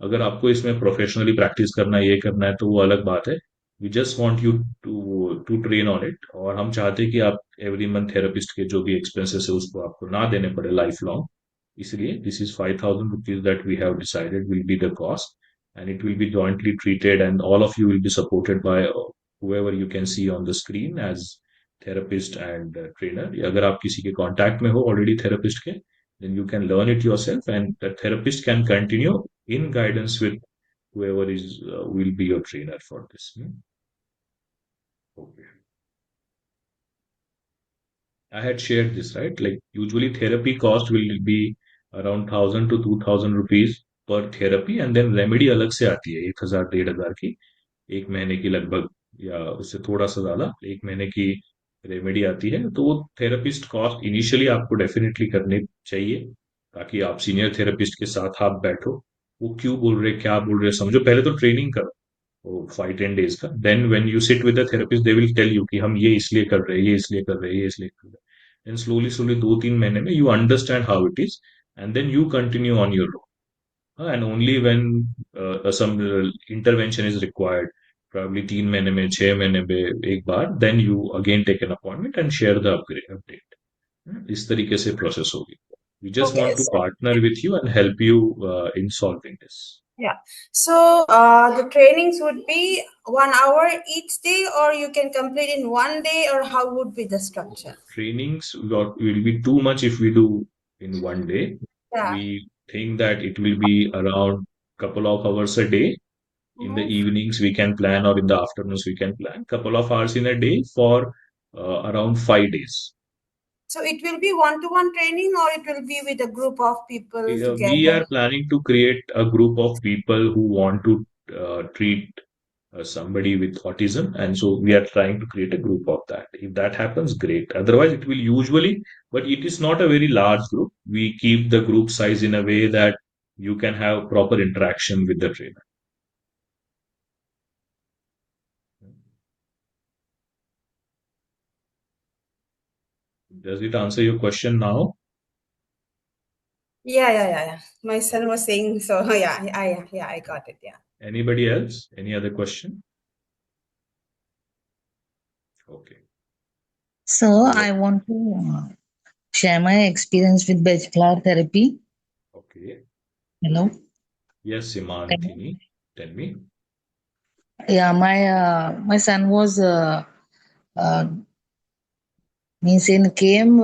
अगर आपको इसमें प्रोफेशनली प्रैक्टिस करना है, ये करना है, तो वो अलग बात है. We just want you to train on it. और हम चाहते हैं कि आप एवरी मंथ थेरेपिस्ट के जो भी एक्सपेंसेस है उसको आपको ना देने पड़े लाइफ लॉन्ग. इसलिए this is 5,000 rupees that we have decided will be the cost, and it will be jointly treated, and all of you will be supported by whoever you can see on the screen as therapist and trainer. अगर आप किसी के कांटेक्ट में हो ऑलरेडी थेरेपिस्ट के, then you can learn it yourself, and the therapist can continue in guidance with whoever is will be your trainer for this. Okay. I had shared this, right? Like usually therapy cost will be around 1,000 to 2,000 rupees per therapy, and then remedy अलग से आती है 1,000 1,500 की एक महीने की लगभग, या उससे थोड़ा सा ज्यादा. एक महीने की रेमेडी आती है. तो वो थेरेपिस्ट कॉस्ट इनिशियली आपको डेफिनेटली करनी चाहिए, ताकि आप सीनियर थेरेपिस्ट के साथ आप बैठो, वो क्यों बोल रहे क्या बोल रहे समझो. पहले तो ट्रेनिंग करो वो 5-10 days का. Then when you sit with the therapist they will tell you कि हम ये इसलिए कर रहे हैं, ये इसलिए कर रहे हैं, ये इसलिए कर रहे हैं. देन स्लोली स्लोली 2-3 महीने में you understand how it is, and then you continue on your own. And only when some intervention is required, probably 3 महीने में 6 महीने में एक बार, then you again take an appointment and share the update. इस तरीके से प्रोसेस होगी. We just Okay, want to so partner with you and help you in solving this. yeah. So the trainings would be 1 hour each day, or you can complete in one day, or how would be the structure? Trainings will be too much if we do in one day. Yeah. We think that it will be around couple of hours a day. In the evenings we can plan, or in the afternoons we can plan couple of hours in a day for around 5 days. So it will be one-to-one training, or it will be with a group of people We together? are planning to create a group of people who want to treat somebody with autism, and so we are trying to create a group of that. If that happens, great. Otherwise it will usually, but it is not a very large group. We keep the group size in a way that you can have proper interaction with the trainer. Does it answer your question now? Yeah. My son was saying so. Yeah, I got it. Yeah. Anybody else? Any other question? Okay. So I want to share my experience with bachelor therapy. Okay. Hello. Yes, Simantini, tell me. Yeah, my son was means in came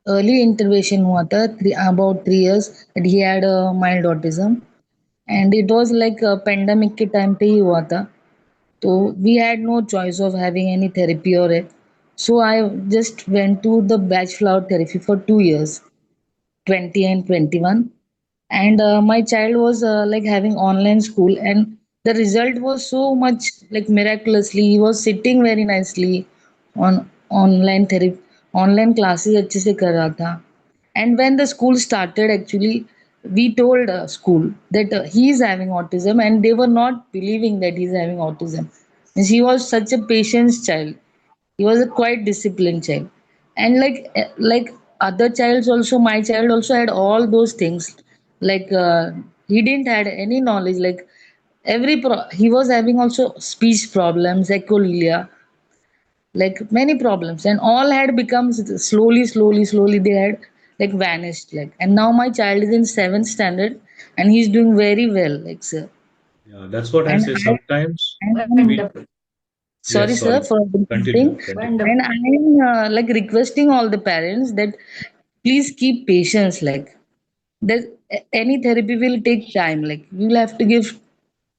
early intervention हुआ था about 3 years that he had a mild autism, and it was like a pandemic के time पे ही हुआ था. So we had no choice of having any therapy or it. So I just went to the bachelor therapy for 2 years, 20 and 21. And my child was like having online school, and the result was so much like miraculously. He was sitting very nicely on online therapy, online classes अच्छे से कर रहा था. And when the school started, actually, we told school that he is having autism, and they were not believing that he is having autism. And he was such a patient child. He was a quite disciplined child, and like other childs also, my child also had all those things. Like he didn't had any knowledge. Like he was having also speech problems, echolalia, like many problems, and all had become slowly they had like vanished. Like, and now my child is in seventh standard, and he's doing very well. Like, sir. Yeah, that's what I And say. I Sometimes we, Wonderful. sorry, yes, sir, sorry. for Continue, interrupting. continue. And Wonderful. I am like requesting all the parents that please keep patience. Like that, any therapy will take time. Like you'll have to give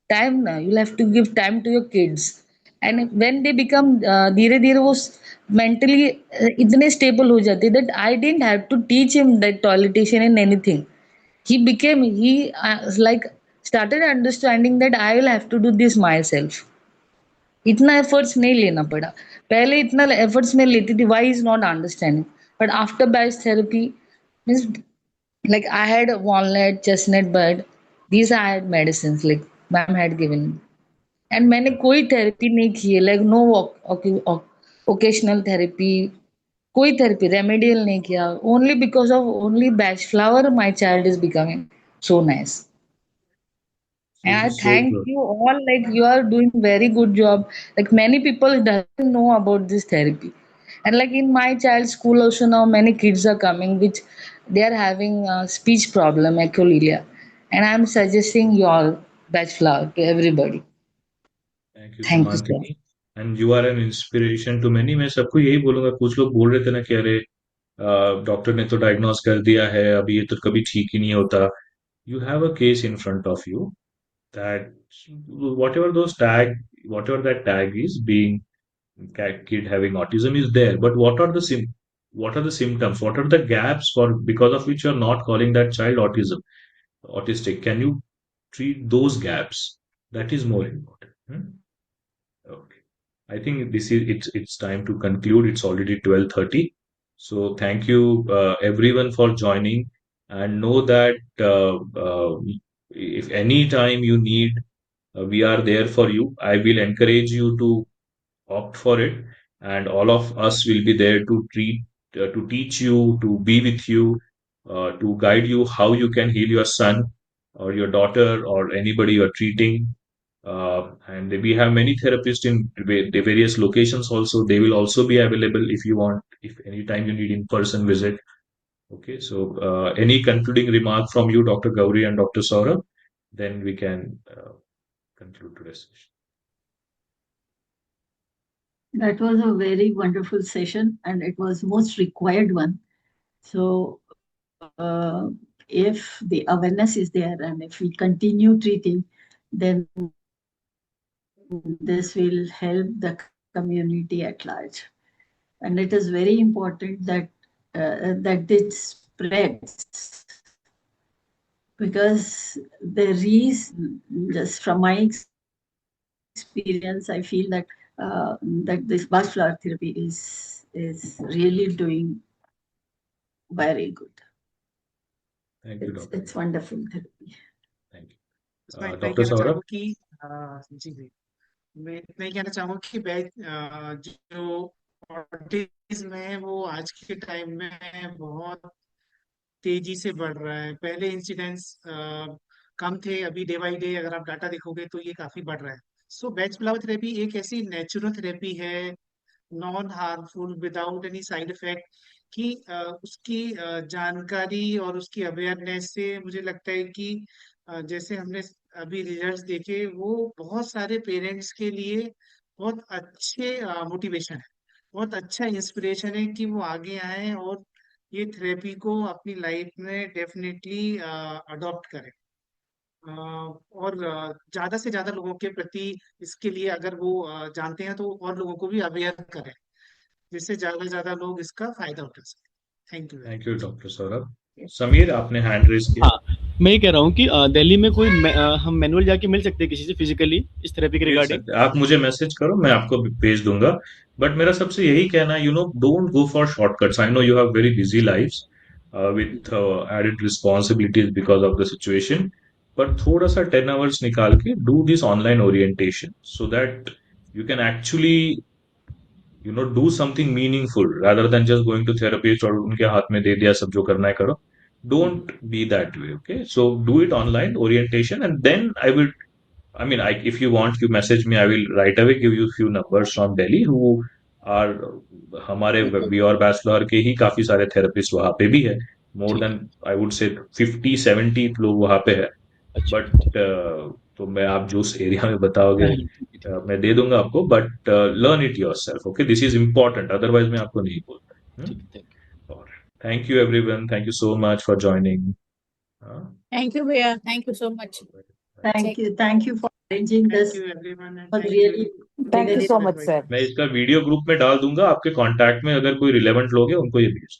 time now. You'll have to give time to your kids. And when they become धीरे धीरे वो mentally इतने stable हो जाते that I didn't have to teach him that toiletation and anything. He like started understanding that I will have to do this myself. इतना एफर्ट्स नहीं लेना पड़ा, पहले इतना एफर्ट्स में लेती थी, why is not understanding, but after batch therapy means like I had walnut, chestnut bud, these I had medicines like ma'am had given me. And मैंने कोई थेरेपी नहीं की है, like no occasional therapy, कोई थेरेपी रेमेडियल नहीं किया, only because of only batch flower my child is becoming so nice. And I So thank good. you all. Like you are doing very good job. Like many people doesn't know about this therapy, and like in my child's school also now many kids are coming which they are having speech problem, echolalia, and I'm suggesting you all batch flower to everybody. Thank you, Thank you, sir. Semantici. And you are an inspiration to many. मैं सबको यही बोलूंगा, कुछ लोग बोल रहे थे ना कि अरे डॉक्टर ने तो डायग्नोस कर दिया है, अभी ये तो कभी ठीक ही नहीं होता. You have a case in front of you that whatever those tag, whatever that tag is, being kid having autism is there. But what are the symptoms? What are the gaps for because of which you are not calling that child autistic? Can you treat those gaps? That is more important. Hmm? Okay. I think this is it's time to conclude. It's already 12:30. So thank you everyone for joining, and know that if any time you need, we are there for you. I will encourage you to opt for it, and all of us will be there to teach you, to be with you, to guide you how you can heal your son or your daughter or anybody you are treating. And we have many therapists in the various locations also. They will also be available if you want, if anytime you need in-person visit. Okay, so any concluding remark from you, Dr. Gauri and Dr. Saurabh, then we can conclude today's session. That was a very wonderful session, and it was most required one. So if the awareness is there and if we continue treating, then this will help the community at large. And it is very important that that it spreads, because there is, just from my experience, I feel that that this batch flower therapy is really doing very good. Thank you, Dr. It's wonderful therapy. Thank you. मैं Dr. कहना Saurabh? चाहूँ कि जी जी मैं इतना ही कहना चाहूँ कि जो ऑटिज्म है वो आज के टाइम में बहुत तेजी से बढ़ रहा है. पहले इंसिडेंट्स कम थे, अभी डे बाई डे अगर आप डाटा देखोगे तो ये काफी बढ़ रहा है. सो बैच फ्लावर थेरेपी एक ऐसी नेचुरल थेरेपी है, non harmful, without any side effect, कि उसकी जानकारी और उसकी अवेयरनेस से मुझे लगता है कि जैसे हमने अभी रिजल्ट्स देखे, वो बहुत सारे पेरेंट्स के लिए बहुत अच्छे मोटिवेशन है, बहुत अच्छा इंस्पिरेशन है कि वो आगे आए और ये थेरेपी को अपनी लाइफ में डेफिनेटली अडॉप्ट करें. और ज्यादा से ज्यादा लोगों के प्रति इसके लिए अगर वो जानते हैं तो और लोगों को भी अवेयर करें, जिससे ज्यादा से ज्यादा लोग इसका फायदा उठा सकें. Thank you. Thank you doctor Saurabh. Sameer, आपने हैंड रेज किया. हाँ, मैं ये कह रहा हूँ कि दिल्ली में कोई हम मैनुअल जाके मिल सकते हैं किसी से फिजिकली इस थेरेपी के मिल रिगार्डिंग? सकते हैं. आप मुझे मैसेज करो, मैं आपको भेज दूंगा. बट मेरा सबसे यही कहना है, don't go for shortcuts. I know you have very busy lives with added responsibilities because of the situation, but थोड़ा सा 10 hours निकाल के do this online orientation so that you can actually do something meaningful rather than just going to therapist और उनके हाथ में दे दिया सब जो करना है करो. Don't be that way, okay? So do it online orientation, and then I mean, if you want, you message me. I will right away give you few numbers from Delhi who are हमारे योर बैचलर के ही काफी सारे थेरेपिस्ट वहां पे भी है. मोर ठीक देन आई वुड से 50-70 लोग वहां पे है. अच्छा बट तो मैं आप जो उस एरिया में बताओगे मैं दे दूंगा आपको. But learn it your self, okay? This is important, otherwise मैं आपको नहीं बोलता. ठीक है, थैंक और thank you everyone, thank you so much for joining. Thank you, Bhaiya. Thank you so much. Thank you for arranging Thank this. you everyone and It was thank really you. Thank you very so much, sir. मैं इसका वीडियो ग्रुप में डाल दूंगा, आपके कांटेक्ट में अगर कोई रिलेवेंट लोग हैं उनको ये भेज